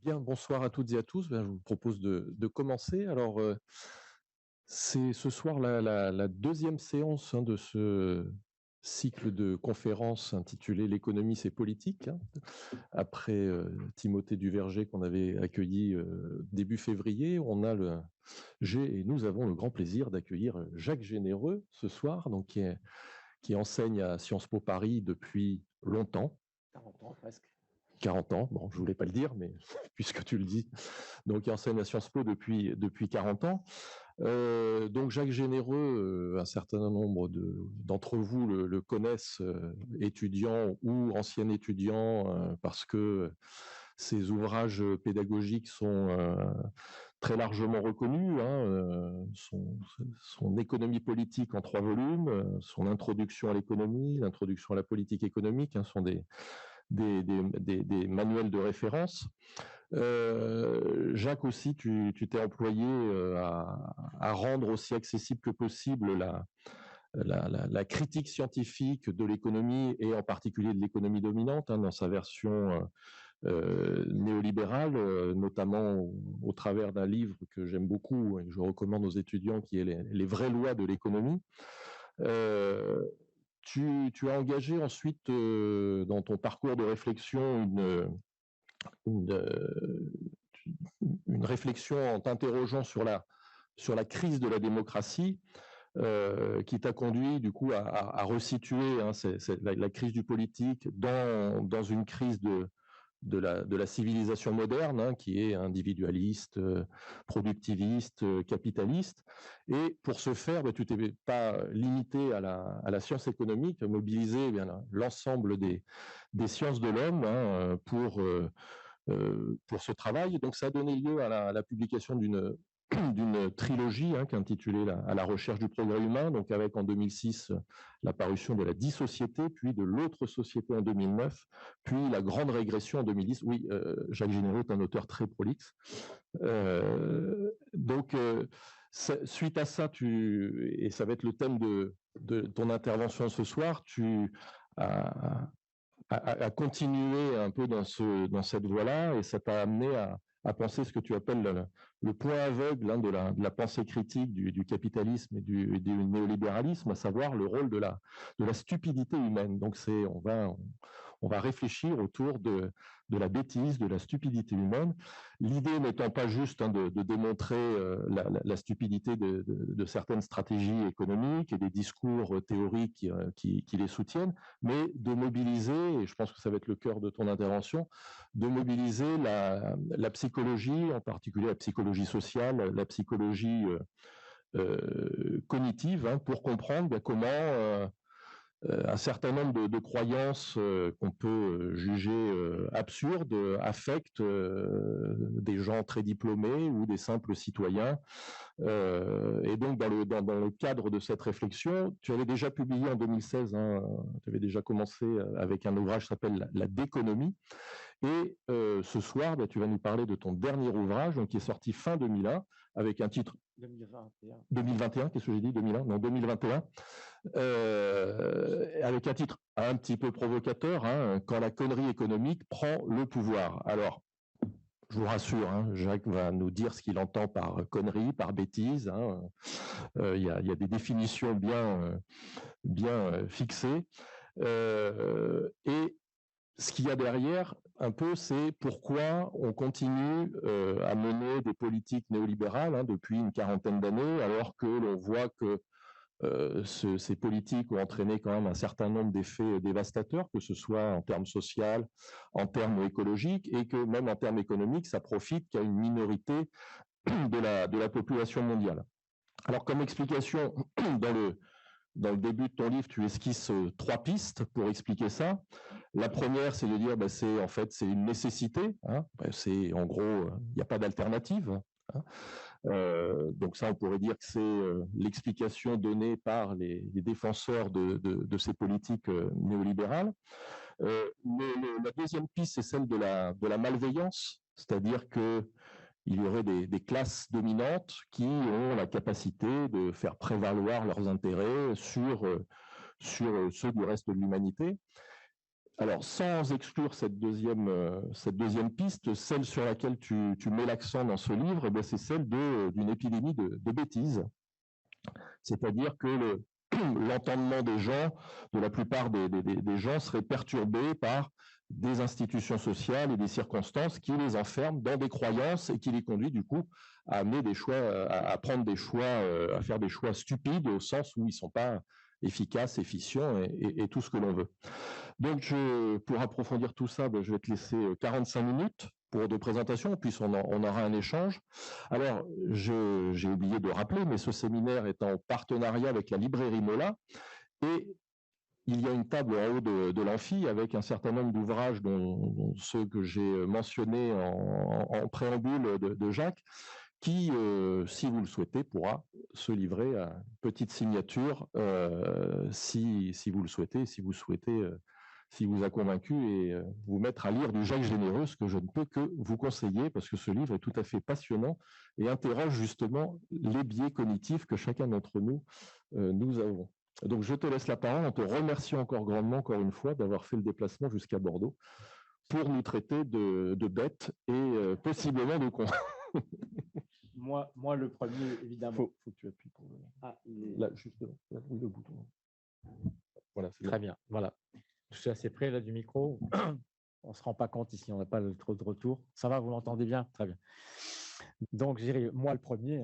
Bien, bonsoir à toutes et à tous. Ben, je vous propose de commencer. Alors, c'est ce soir la deuxième séance de ce cycle de conférences intitulé «L'économie, c'est politique», hein, après Timothée Duverger qu'on avait accueilli début février. Nous avons le grand plaisir d'accueillir Jacques Généreux ce soir, donc qui enseigne à Sciences Po Paris depuis longtemps. 40 ans presque. 40 ans, bon, je voulais pas le dire, mais puisque tu le dis, donc il enseigne à Sciences Po depuis 40 ans. Donc Jacques Généreux, un certain nombre d'entre vous le connaissent, étudiant ou ancien étudiant, parce que ses ouvrages pédagogiques sont très largement reconnus, hein, son économie politique en 3 volumes, son introduction à l'économie, l'introduction à la politique économique, hein, sont des manuels de référence. Jacques aussi, tu t'es employé à rendre aussi accessible que possible la critique scientifique de l'économie et en particulier de l'économie dominante, hein, dans sa version néolibérale, notamment au travers d'un livre que j'aime beaucoup et que je recommande aux étudiants, qui est les vraies lois de l'économie. Euh, tu as engagé ensuite dans ton parcours de réflexion une, une réflexion en t'interrogeant sur la crise de la démocratie, qui t'a conduit du coup à resituer, hein, la crise du politique dans une crise de la civilisation moderne, hein, qui est individualiste, productiviste, capitaliste. Et pour ce faire, tu t'es pas limité à la science économique, tu as mobilisé l'ensemble des sciences de l'homme, hein, pour ce travail. Donc ça a donné lieu à la publication d'une trilogie, hein, qui est intitulée À la recherche du progrès humain, donc avec en 2006 la parution de La Dissociété, puis de L'autre société en 2009, puis La grande régression en 2010. Oui, Jacques Généreux est un auteur très prolixe. Donc, suite à ça, et ça va être le thème de ton intervention ce soir, tu as, à continuer un peu dans cette voie-là, et ça t'a amené à penser ce que tu appelles le point aveugle, hein, de la pensée critique du capitalisme et du néolibéralisme, à savoir le rôle de la stupidité humaine. Donc on va réfléchir autour de la bêtise, de la stupidité humaine. L'idée n'étant pas juste, hein, de démontrer la stupidité de certaines stratégies économiques et des discours théoriques qui les soutiennent, mais de mobiliser, et je pense que ça va être le cœur de ton intervention, de mobiliser la psychologie, en particulier la psychologie sociale, la psychologie cognitive, hein, pour comprendre comment un certain nombre de croyances qu'on peut juger absurdes affectent des gens très diplômés ou des simples citoyens. Et donc, dans le cadre de cette réflexion, tu avais déjà publié en 2016, hein, tu avais déjà commencé avec un ouvrage qui s'appelle La déconomie. Et ce soir, tu vas nous parler de ton dernier ouvrage, donc, qui est sorti fin 2001, avec un titre 2021, qu'est-ce que j'ai dit 2001 Non, 2021, avec un titre un petit peu provocateur, hein, Quand la connerie économique prend le pouvoir. Alors, je vous rassure, hein, Jacques va nous dire ce qu'il entend par connerie, par bêtise, hein. Il y a des définitions bien fixées. Et ce qu'il y a derrière, un peu, c'est pourquoi on continue à mener des politiques néolibérales, hein, depuis une quarantaine d'années, alors que l'on voit que ces politiques ont entraîné quand même un certain nombre d'effets dévastateurs, que ce soit en termes sociaux, en termes écologiques, et que même en termes économiques, ça profite qu'à une minorité de la population mondiale. Alors, comme explication, dans le début de ton livre, tu esquisses 3 pistes pour expliquer ça. La première, c'est de dire, c'est en fait c'est une nécessité, hein. C'est en gros, il n'y a pas d'alternative, hein. Donc ça, on pourrait dire que c'est l'explication donnée par les défenseurs de ces politiques néolibérales. La deuxième piste, c'est celle de la malveillance, c'est-à-dire que il y aurait des classes dominantes qui ont la capacité de faire prévaloir leurs intérêts sur ceux du reste de l'humanité. Alors, sans exclure cette deuxième piste, celle sur laquelle tu mets l'accent dans ce livre, eh c'est celle d'une épidémie de bêtises. C'est-à-dire que l'entendement des gens, de la plupart des gens, serait perturbé par des institutions sociales et des circonstances qui les enferment dans des croyances et qui les conduit du coup à amener des choix, à prendre des choix, à faire des choix stupides au sens où ils ne sont pas efficaces, efficients et tout ce que l'on veut. Donc, pour approfondir tout ça, je vais te laisser 45 minutes de présentation, puis on aura un échange. Alors, j'ai oublié de rappeler, mais ce séminaire est en partenariat avec la librairie Mola, et il y a une table en haut de l'amphi avec un certain nombre d'ouvrages, dont ceux que j'ai mentionnés en préambule de Jacques, qui, si vous le souhaitez, pourra se livrer à une petite signature si vous le souhaitez, si vous a convaincu et vous mettre à lire du Jacques Généreux, ce que je ne peux que vous conseiller, parce que ce livre est tout à fait passionnant et interroge justement les biais cognitifs que chacun d'entre nous, nous avons. Donc je te laisse la parole en te remerciant encore grandement, encore une fois, d'avoir fait le déplacement jusqu'à Bordeaux pour nous traiter de bêtes et possiblement de cons. Moi, le premier, évidemment. Faut que tu appuies pour le... Ah, il est... Là, juste devant. Là, oui, le bouton. Voilà, c'est très bien. Voilà. Je suis assez près là du micro. On ne se rend pas compte ici, on n'a pas trop de retour. Ça va, vous m'entendez bien? Très bien. Donc, j'irai moi le premier.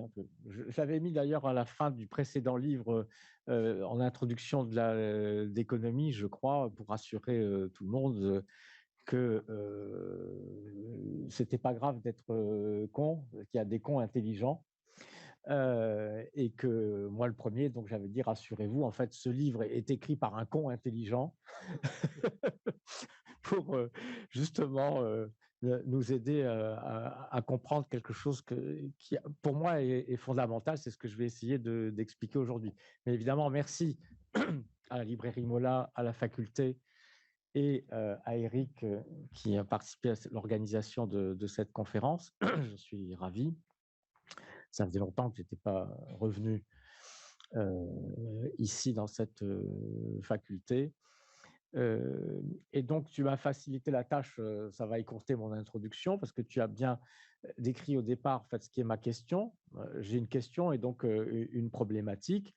J'avais mis d'ailleurs à la fin du précédent livre, en introduction d'économie, je crois, pour rassurer tout le monde, que c'était pas grave d'être con, qu'il y a des cons intelligents. Et que moi le premier, donc j'avais dit rassurez-vous, en fait ce livre est écrit par un con intelligent pour justement nous aider à comprendre quelque chose qui pour moi est fondamental. C'est ce que je vais essayer d'expliquer aujourd'hui. Mais évidemment, merci à la librairie Mola, à la faculté et à Eric qui a participé à l'organisation de cette conférence. Je suis ravi. Ça faisait longtemps que je n'étais pas revenu ici dans cette faculté. Et donc, tu m'as facilité la tâche, ça va écourter mon introduction, parce que tu as bien décrit au départ en fait, ce qui est ma question. J'ai une question et donc une problématique.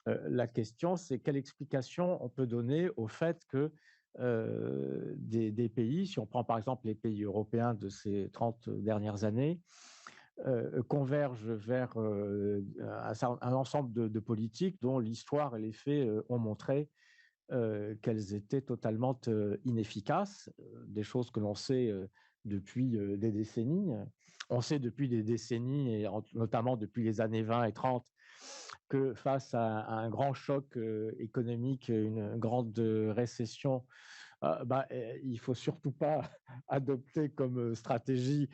La question, c'est quelle explication on peut donner au fait que des pays, si on prend par exemple les pays européens de ces 30 dernières années, convergent vers un ensemble de politiques dont l'histoire et les faits ont montré qu'elles étaient totalement inefficaces, des choses que l'on sait depuis des décennies. On sait depuis des décennies, et notamment depuis les années 20 et 30, que face à un grand choc économique, une grande récession, il ne faut surtout pas adopter comme stratégie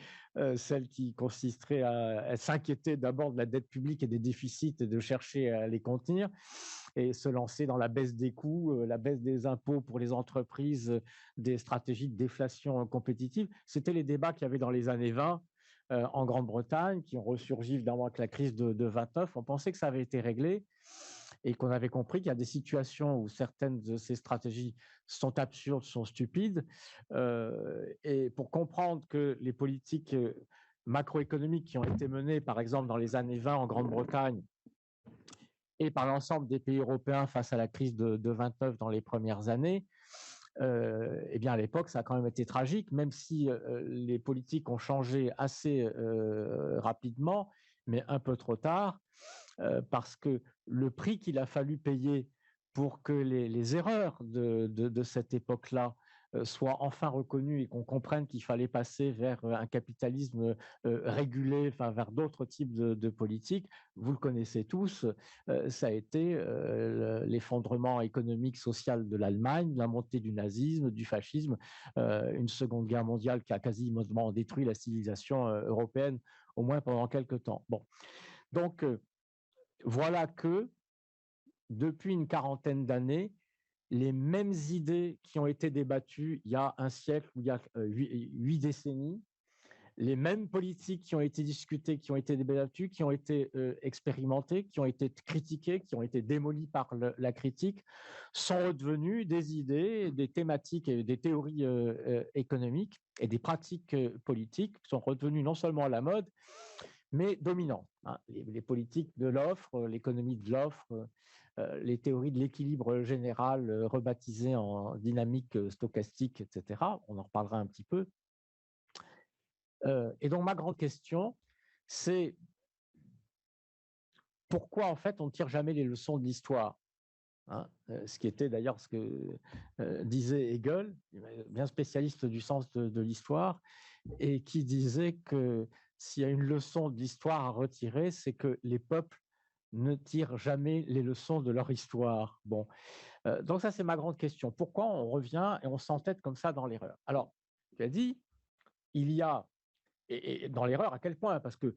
celle qui consisterait à s'inquiéter d'abord de la dette publique et des déficits et de chercher à les contenir et se lancer dans la baisse des coûts, la baisse des impôts pour les entreprises, des stratégies de déflation compétitive. C'était les débats qu'il y avait dans les années 20 en Grande-Bretagne, qui ont ressurgi évidemment avec la crise de 29. On pensait que ça avait été réglé et qu'on avait compris qu'il y a des situations où certaines de ces stratégies sont absurdes, sont stupides. Et pour comprendre que les politiques macroéconomiques qui ont été menées, par exemple, dans les années 20 en Grande-Bretagne et par l'ensemble des pays européens face à la crise de 29 dans les premières années, eh bien à l'époque, ça a quand même été tragique, même si les politiques ont changé assez rapidement, mais un peu trop tard, parce que le prix qu'il a fallu payer pour que les erreurs de cette époque-là soient enfin reconnues et qu'on comprenne qu'il fallait passer vers un capitalisme régulé, enfin vers d'autres types de politiques, vous le connaissez tous, ça a été l'effondrement économique, social de l'Allemagne, la montée du nazisme, du fascisme, une seconde guerre mondiale qui a quasiment détruit la civilisation européenne, au moins pendant quelques temps. Bon. Donc, voilà que, depuis une quarantaine d'années, les mêmes idées qui ont été débattues il y a un siècle ou il y a 8 décennies les mêmes politiques qui ont été discutées, qui ont été débattues, qui ont été expérimentées, qui ont été critiquées, qui ont été démolies par la critique, sont redevenues des idées, des thématiques et des théories économiques et des pratiques politiques qui sont redevenues non seulement à la mode, mais dominantes, hein. Les politiques de l'offre, l'économie de l'offre, les théories de l'équilibre général rebaptisées en dynamique stochastique, etc. On en reparlera un petit peu. Et donc, ma grande question, c'est pourquoi, en fait, on ne tire jamais les leçons de l'histoire, hein, ce qui était d'ailleurs ce que disait Hegel, bien spécialiste du sens de l'histoire, et qui disait que s'il y a une leçon de l'histoire à retirer, c'est que les peuples ne tirent jamais les leçons de leur histoire. Bon, donc ça, c'est ma grande question. Pourquoi on revient et on s'entête comme ça dans l'erreur? Alors, tu as dit, il y a et dans l'erreur, à quel point? Parce que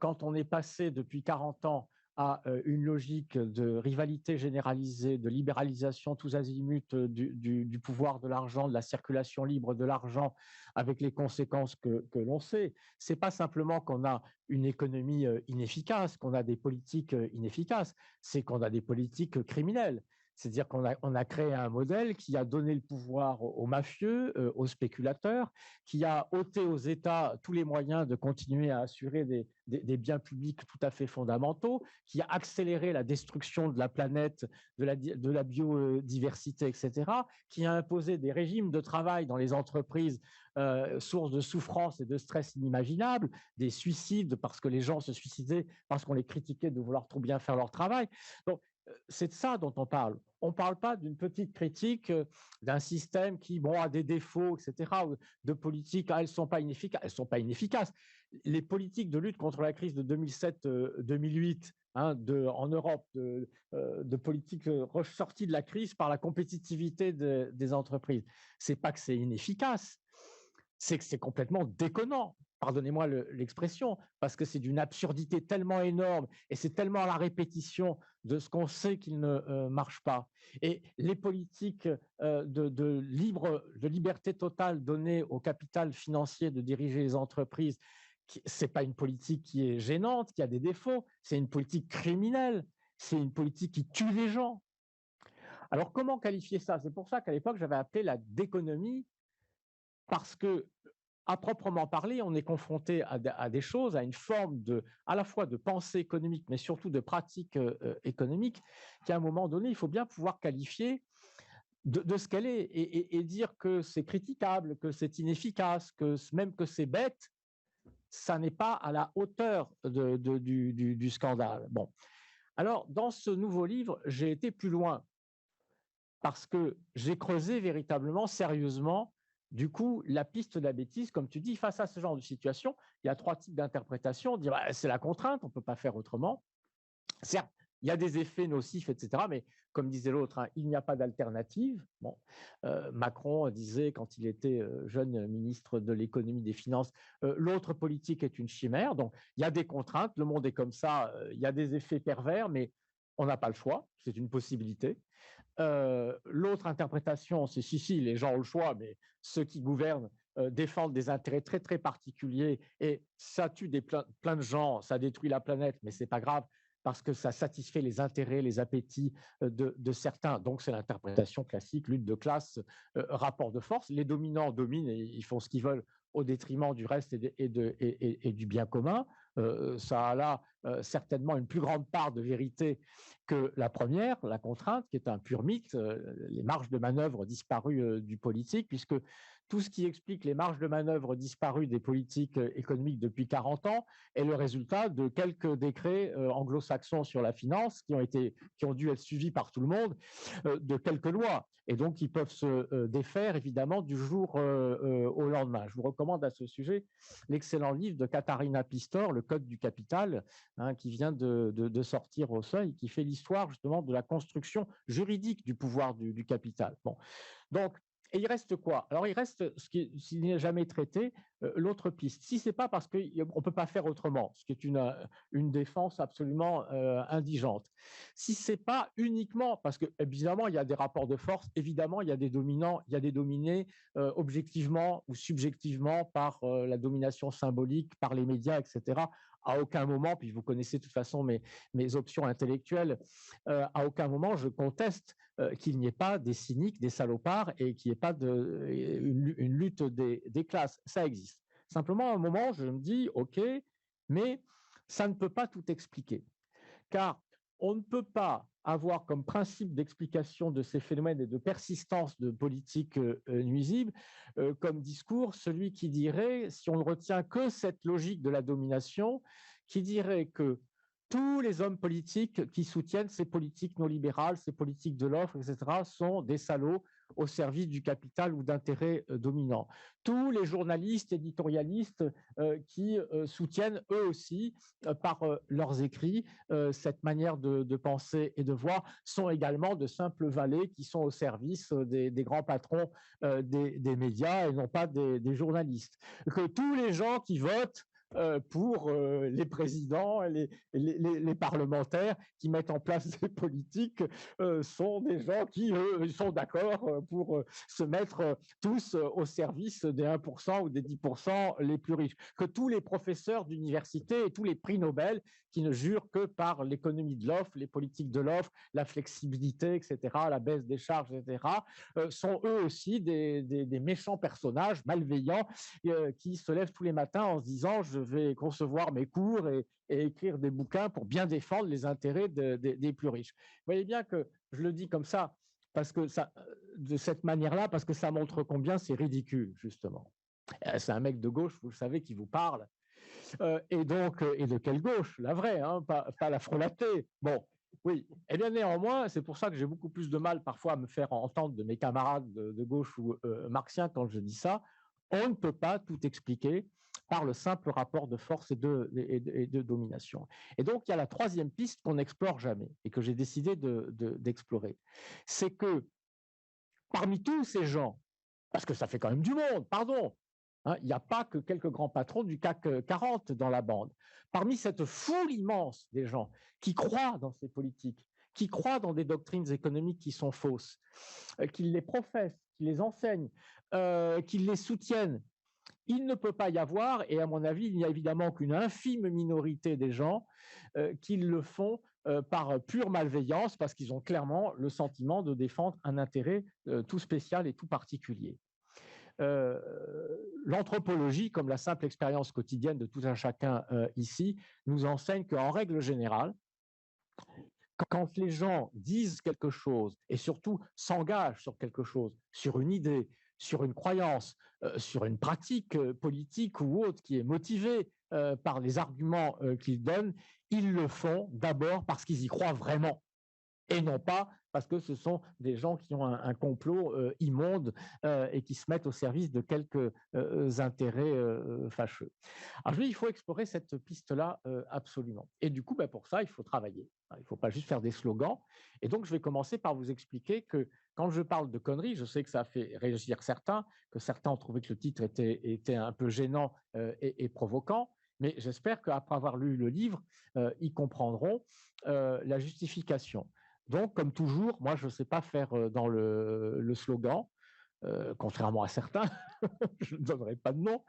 quand on est passé depuis 40 ans à une logique de rivalité généralisée, de libéralisation tous azimuts du pouvoir de l'argent, de la circulation libre de l'argent, avec les conséquences que l'on sait, c'est pas simplement qu'on a une économie inefficace, qu'on a des politiques inefficaces, c'est qu'on a des politiques criminelles. C'est-à-dire qu'on a créé un modèle qui a donné le pouvoir aux mafieux, aux spéculateurs, qui a ôté aux États tous les moyens de continuer à assurer des biens publics tout à fait fondamentaux, qui a accéléré la destruction de la planète, de la biodiversité, etc., qui a imposé des régimes de travail dans les entreprises, source de souffrance et de stress inimaginables, des suicides parce que les gens se suicidaient parce qu'on les critiquait de vouloir trop bien faire leur travail. Donc, c'est de ça dont on parle. On ne parle pas d'une petite critique d'un système qui a des défauts, etc., ou de politiques, elles ne sont pas inefficaces. Elles sont pas inefficaces. Les politiques de lutte contre la crise de 2007-2008 en Europe, de politiques ressorties de la crise par la compétitivité des entreprises, ce n'est pas que c'est inefficace, c'est que c'est complètement déconnant. Pardonnez-moi l'expression, parce que c'est d'une absurdité tellement énorme et c'est tellement la répétition de ce qu'on sait qu'il ne marche pas. Et les politiques de liberté totale données au capital financier de diriger les entreprises, ce n'est pas une politique qui est gênante, qui a des défauts, c'est une politique criminelle, c'est une politique qui tue les gens. Alors comment qualifier ça? C'est pour ça qu'à l'époque, j'avais appelé la déconomie, parce que à proprement parler, on est confronté à des choses, à une forme à la fois de pensée économique, mais surtout de pratique économique, qu'à un moment donné, il faut bien pouvoir qualifier de ce qu'elle est et dire que c'est critiquable, que c'est inefficace, même que c'est bête, ça n'est pas à la hauteur du scandale. Bon. Alors, dans ce nouveau livre, j'ai été plus loin parce que j'ai creusé véritablement, sérieusement, du coup, la piste de la bêtise, comme tu dis, face à ce genre de situation, il y a 3 types d'interprétations. Dire c'est la contrainte, on ne peut pas faire autrement. Certes, il y a des effets nocifs, etc., mais comme disait l'autre, il n'y a pas d'alternative. Bon, Macron disait, quand il était jeune ministre de l'économie, des finances, l'autre politique est une chimère. Donc, il y a des contraintes, le monde est comme ça, il y a des effets pervers, mais on n'a pas le choix, c'est une possibilité. L'autre interprétation, c'est si, les gens ont le choix, mais ceux qui gouvernent défendent des intérêts très, très particuliers et ça tue plein de gens, ça détruit la planète, mais ce n'est pas grave parce que ça satisfait les intérêts, les appétits de certains. Donc, c'est l'interprétation classique, lutte de classe, rapport de force. Les dominants dominent et ils font ce qu'ils veulent au détriment du reste et du bien commun. Ça a là certainement une plus grande part de vérité que la première, la contrainte, qui est un pur mythe, les marges de manœuvre disparues du politique, puisque tout ce qui explique les marges de manœuvre disparues des politiques économiques depuis 40 ans est le résultat de quelques décrets anglo-saxons sur la finance qui ont dû être suivis par tout le monde, de quelques lois, et donc qui peuvent se défaire évidemment du jour au lendemain. Je vous recommande à ce sujet l'excellent livre de Katharina Pistor, Le Code du capital, qui vient de sortir au Seuil, qui fait l'histoire justement de la construction juridique du pouvoir du capital. Bon. Donc, et il reste quoi? Alors, il reste ce qui n'est jamais traité, l'autre piste. Si c'est pas parce qu'on ne peut pas faire autrement, ce qui est une défense absolument indigente. Si c'est pas uniquement parce que évidemment il y a des rapports de force, évidemment il y a des dominants, il y a des dominés objectivement ou subjectivement par la domination symbolique, par les médias, etc. À aucun moment, puis vous connaissez de toute façon mes options intellectuelles, à aucun moment je conteste qu'il n'y ait pas des cyniques, des salopards et qu'il n'y ait pas une lutte des classes. Ça existe. Simplement, à un moment, je me dis, OK, mais ça ne peut pas tout expliquer. Car on ne peut pas avoir comme principe d'explication de ces phénomènes et de persistance de politiques nuisibles comme discours celui qui dirait, si on ne retient que cette logique de la domination, qui dirait que tous les hommes politiques qui soutiennent ces politiques non libérales, ces politiques de l'offre, etc., sont des salauds au service du capital ou d'intérêts dominants. Tous les journalistes, éditorialistes qui soutiennent eux aussi, par leurs écrits, cette manière de penser et de voir, sont également de simples valets qui sont au service des grands patrons des médias et non pas des journalistes. Que tous les gens qui votent pour les présidents, les parlementaires qui mettent en place des politiques sont des gens qui, eux, sont d'accord pour se mettre tous au service des 1% ou des 10% les plus riches. Que tous les professeurs d'université et tous les prix Nobel qui ne jurent que par l'économie de l'offre, les politiques de l'offre, la flexibilité, etc., la baisse des charges, etc., sont eux aussi des méchants personnages malveillants qui se lèvent tous les matins en se disant « je vais concevoir mes cours et écrire des bouquins pour bien défendre les intérêts des plus riches ». Vous voyez bien que je le dis comme ça, parce que ça, de cette manière-là, parce que ça montre combien c'est ridicule, justement. C'est un mec de gauche, vous le savez, qui vous parle. Et donc, et de quelle gauche? La vraie, hein, pas la frelatée. Bon, oui. Et bien néanmoins, c'est pour ça que j'ai beaucoup plus de mal parfois à me faire entendre de mes camarades de gauche ou marxiens quand je dis ça. On ne peut pas tout expliquer par le simple rapport de force et de domination. Et donc, il y a la troisième piste qu'on n'explore jamais et que j'ai décidé d'explorer. C'est que parmi tous ces gens, parce que ça fait quand même du monde, pardon, hein, il n'y a pas que quelques grands patrons du CAC 40 dans la bande. Parmi cette foule immense des gens qui croient dans ces politiques, qui croient dans des doctrines économiques qui sont fausses, qui les professent, qui les enseignent, qui les soutiennent, il ne peut pas y avoir, et à mon avis, il n'y a évidemment qu'une infime minorité des gens qui le font par pure malveillance, parce qu'ils ont clairement le sentiment de défendre un intérêt tout spécial et tout particulier. L'anthropologie, comme la simple expérience quotidienne de tout un chacun ici, nous enseigne qu'en règle générale, quand les gens disent quelque chose et surtout s'engagent sur quelque chose, sur une idée, sur une croyance, sur une pratique politique ou autre qui est motivée par les arguments qu'ils donnent, ils le font d'abord parce qu'ils y croient vraiment et non pas parce que ce sont des gens qui ont un complot immonde et qui se mettent au service de quelques intérêts fâcheux. Alors je dis, il faut explorer cette piste-là absolument. Et du coup, pour ça, il faut travailler. Il ne faut pas juste faire des slogans. Et donc, je vais commencer par vous expliquer que quand je parle de conneries, je sais que ça a fait réagir certains, que certains ont trouvé que le titre était un peu gênant et provoquant. Mais j'espère qu'après avoir lu le livre, ils comprendront la justification. Donc, comme toujours, moi, je ne sais pas faire dans le slogan, contrairement à certains, je ne donnerai pas de nom,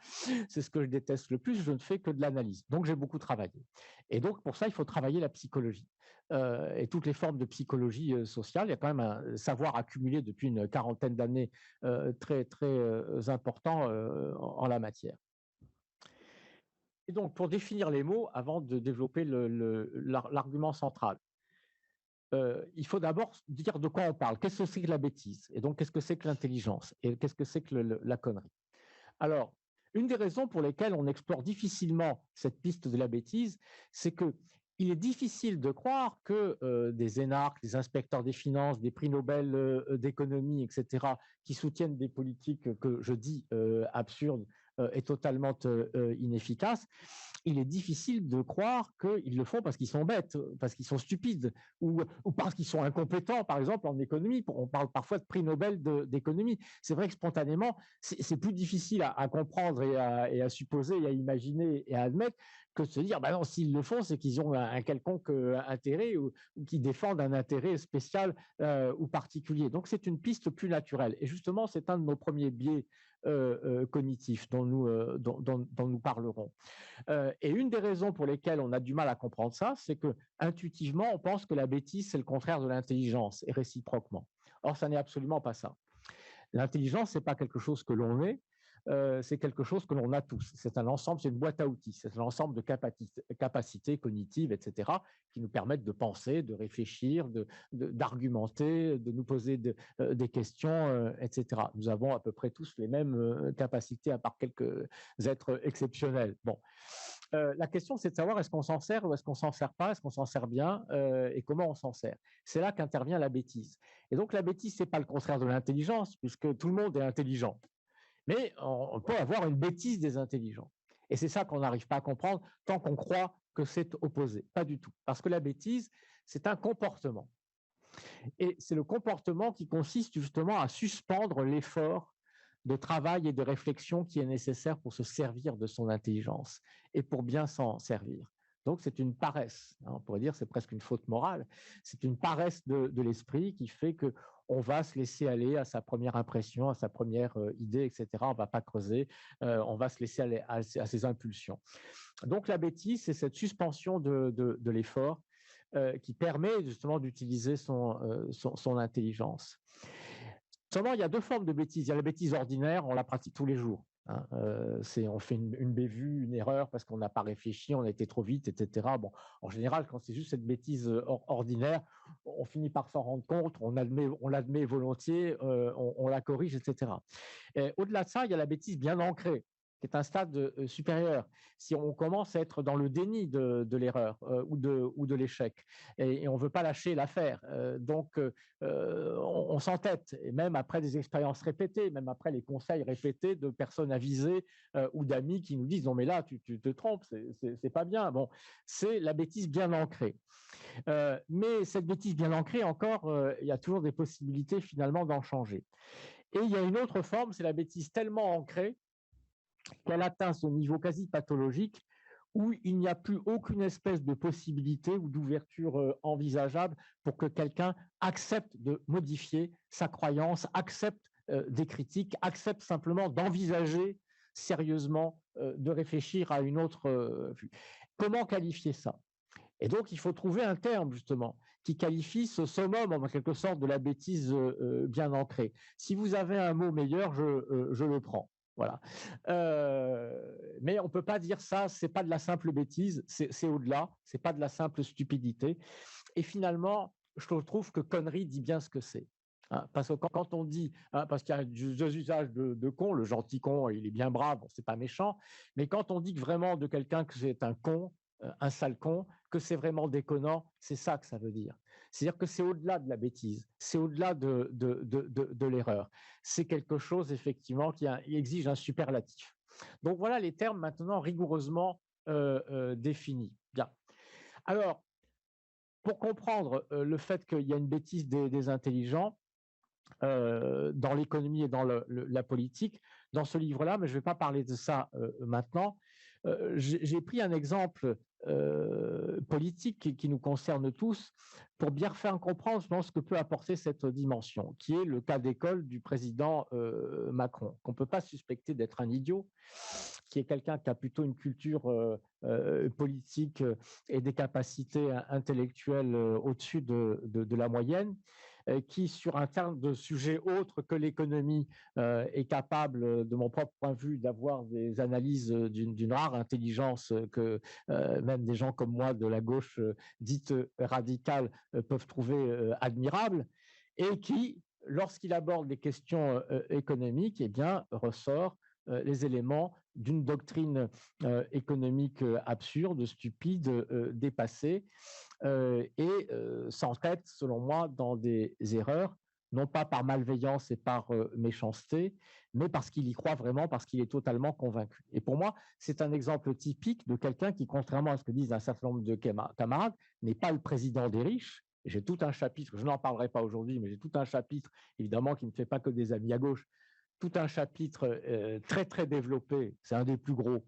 c'est ce que je déteste le plus, je ne fais que de l'analyse. Donc, j'ai beaucoup travaillé. Et donc, pour ça, il faut travailler la psychologie et toutes les formes de psychologie sociale. Il y a quand même un savoir accumulé depuis une quarantaine d'années très, très important en la matière. Et donc, pour définir les mots, avant de développer l'argument central, il faut d'abord dire de quoi on parle. Qu'est-ce que c'est que la bêtise? Et donc, qu'est-ce que c'est que l'intelligence? Et qu'est-ce que c'est que la connerie? Alors, une des raisons pour lesquelles on explore difficilement cette piste de la bêtise, c'est que il est difficile de croire que des énarques, des inspecteurs des finances, des prix Nobel d'économie, etc., qui soutiennent des politiques que je dis absurdes, est totalement inefficace, il est difficile de croire qu'ils le font parce qu'ils sont bêtes, parce qu'ils sont stupides, ou parce qu'ils sont incompétents, par exemple, en économie. On parle parfois de prix Nobel d'économie. C'est vrai que spontanément, c'est plus difficile à comprendre et à supposer, et à imaginer et à admettre que de se dire, bah non, s'ils le font, c'est qu'ils ont un quelconque intérêt ou qu'ils défendent un intérêt spécial ou particulier. Donc c'est une piste plus naturelle. Et justement, c'est un de nos premiers biais cognitifs dont nous parlerons. Et une des raisons pour lesquelles on a du mal à comprendre ça, c'est que intuitivement, on pense que la bêtise, c'est le contraire de l'intelligence, et réciproquement. Or, ça n'est absolument pas ça. L'intelligence, c'est pas quelque chose que l'on est, c'est quelque chose que l'on a tous. C'est un ensemble, c'est une boîte à outils, c'est un ensemble de capacités cognitives, etc., qui nous permettent de penser, de réfléchir, d'argumenter, de nous poser des questions, etc. Nous avons à peu près tous les mêmes capacités, à part quelques êtres exceptionnels. Bon. La question, c'est de savoir est-ce qu'on s'en sert ou est-ce qu'on s'en sert pas, est-ce qu'on s'en sert bien et comment on s'en sert. C'est là qu'intervient la bêtise. Et donc la bêtise, c'est pas le contraire de l'intelligence, puisque tout le monde est intelligent. Mais on peut avoir une bêtise des intelligents. Et c'est ça qu'on n'arrive pas à comprendre tant qu'on croit que c'est opposé. Pas du tout. Parce que la bêtise, c'est un comportement. Et c'est le comportement qui consiste justement à suspendre l'effort de travail et de réflexion qui est nécessaire pour se servir de son intelligence et pour bien s'en servir. Donc c'est une paresse, on pourrait dire c'est presque une faute morale, c'est une paresse de l'esprit qui fait que on va se laisser aller à sa première impression, à sa première idée, etc. On ne va pas creuser, on va se laisser aller à ses impulsions. Donc la bêtise, c'est cette suspension de l'effort qui permet justement d'utiliser son intelligence. Seulement, il y a deux formes de bêtises. Il y a la bêtise ordinaire, on la pratique tous les jours. Hein. On fait une bévue, une erreur parce qu'on n'a pas réfléchi, on a été trop vite, etc. Bon, en général, quand c'est juste cette bêtise ordinaire, on finit par s'en rendre compte, on l'admet volontiers, on la corrige, etc. Au-delà de ça, il y a la bêtise bien ancrée, qui est un stade supérieur. Si on commence à être dans le déni de l'erreur ou de l'échec, et on ne veut pas lâcher l'affaire, donc on s'entête, et même après des expériences répétées, même après les conseils répétés de personnes avisées ou d'amis qui nous disent non mais là tu te trompes, c'est pas bien. Bon, c'est la bêtise bien ancrée. Mais cette bêtise bien ancrée, encore, il y a toujours des possibilités finalement d'en changer. Et il y a une autre forme, c'est la bêtise tellement ancrée qu'elle atteint son niveau quasi pathologique où il n'y a plus aucune espèce de possibilité ou d'ouverture envisageable pour que quelqu'un accepte de modifier sa croyance, accepte des critiques, accepte simplement d'envisager sérieusement, de réfléchir à une autre vue. Comment qualifier ça? Et donc, il faut trouver un terme, justement, qui qualifie ce summum, en quelque sorte, de la bêtise bien ancrée. Si vous avez un mot meilleur, je le prends. Voilà. Mais on ne peut pas dire ça, c'est pas de la simple bêtise, c'est au-delà, c'est pas de la simple stupidité. Et finalement, je trouve que connerie dit bien ce que c'est. Hein, parce que quand on dit, hein, parce qu'il y a deux usages de con, le gentil con, il est bien brave, bon, c'est pas méchant, mais quand on dit que vraiment de quelqu'un que c'est un con, un sale con, que c'est vraiment déconnant, c'est ça que ça veut dire. C'est-à-dire que c'est au-delà de la bêtise, c'est au-delà de l'erreur. C'est quelque chose, effectivement, qui exige un superlatif. Donc voilà les termes maintenant rigoureusement définis. Bien. Alors, pour comprendre le fait qu'il y a une bêtise des intelligents, dans l'économie et dans la politique, dans ce livre-là, mais je ne vais pas parler de ça maintenant. J'ai pris un exemple politique qui nous concerne tous pour bien faire comprendre, je pense, ce que peut apporter cette dimension, qui est le cas d'école du président Macron, qu'on ne peut pas suspecter d'être un idiot, qui est quelqu'un qui a plutôt une culture politique et des capacités intellectuelles au-dessus de la moyenne, qui, sur un terme de sujet autre que l'économie, est capable, de mon propre point de vue, d'avoir des analyses d'une rare intelligence que même des gens comme moi de la gauche dite radicale peuvent trouver admirable, et qui, lorsqu'il aborde les questions économiques, eh bien, ressort les éléments d'une doctrine économique absurde, stupide, dépassée, et s'entête, selon moi, dans des erreurs non pas par malveillance et par méchanceté, mais parce qu'il y croit vraiment, parce qu'il est totalement convaincu. Et pour moi, c'est un exemple typique de quelqu'un qui, contrairement à ce que disent un certain nombre de camarades, n'est pas le président des riches. J'ai tout un chapitre, je n'en parlerai pas aujourd'hui, mais j'ai tout un chapitre, évidemment, qui ne fait pas que des amis à gauche, tout un chapitre très, très développé, c'est un des plus gros,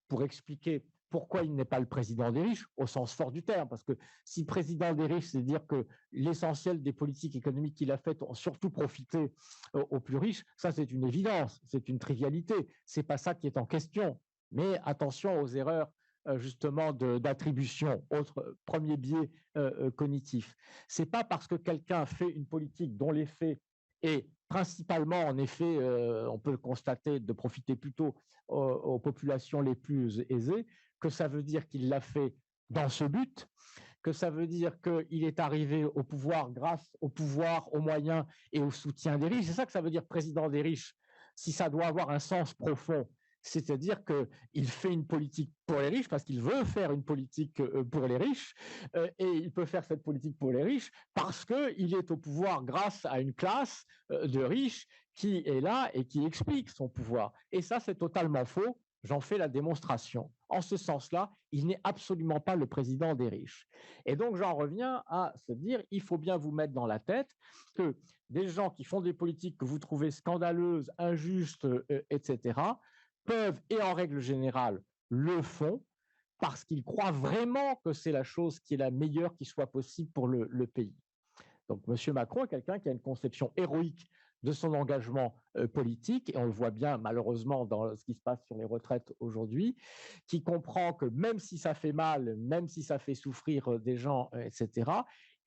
pour expliquer pourquoi il n'est pas le président des riches, au sens fort du terme, parce que si président des riches, c'est dire que l'essentiel des politiques économiques qu'il a faites ont surtout profité aux plus riches, ça c'est une évidence, c'est une trivialité, c'est pas ça qui est en question. Mais attention aux erreurs justement d'attribution, autre premier biais cognitif. C'est pas parce que quelqu'un fait une politique dont l'effet est principalement, en effet, on peut le constater, de profiter plutôt aux populations les plus aisées, que ça veut dire qu'il l'a fait dans ce but, que ça veut dire qu'il est arrivé au pouvoir grâce au pouvoir, aux moyens et au soutien des riches. C'est ça que ça veut dire président des riches, si ça doit avoir un sens profond. C'est-à-dire qu'il fait une politique pour les riches parce qu'il veut faire une politique pour les riches et il peut faire cette politique pour les riches parce qu'il est au pouvoir grâce à une classe de riches qui est là et qui explique son pouvoir. Et ça, c'est totalement faux. J'en fais la démonstration. En ce sens-là, il n'est absolument pas le président des riches. Et donc, j'en reviens à se dire, il faut bien vous mettre dans la tête que des gens qui font des politiques que vous trouvez scandaleuses, injustes, etc., peuvent, et en règle générale, le font parce qu'ils croient vraiment que c'est la chose qui est la meilleure qui soit possible pour le pays. Donc, M. Macron est quelqu'un qui a une conception héroïque de son engagement politique, et on le voit bien malheureusement dans ce qui se passe sur les retraites aujourd'hui, qui comprend que même si ça fait mal, même si ça fait souffrir des gens, etc.,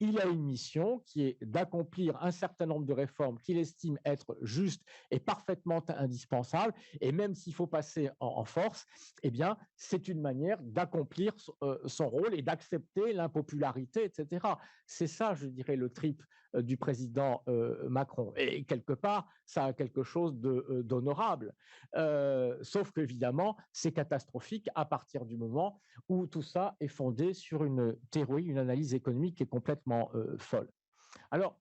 il a une mission qui est d'accomplir un certain nombre de réformes qu'il estime être justes et parfaitement indispensables, et même s'il faut passer en force, eh bien, c'est une manière d'accomplir son rôle et d'accepter l'impopularité, etc. C'est ça, je dirais, le trip du président Macron. Et quelque part, ça a quelque chose d'honorable. Sauf qu'évidemment, c'est catastrophique à partir du moment où tout ça est fondé sur une théorie, une analyse économique qui est complètement folle. Alors,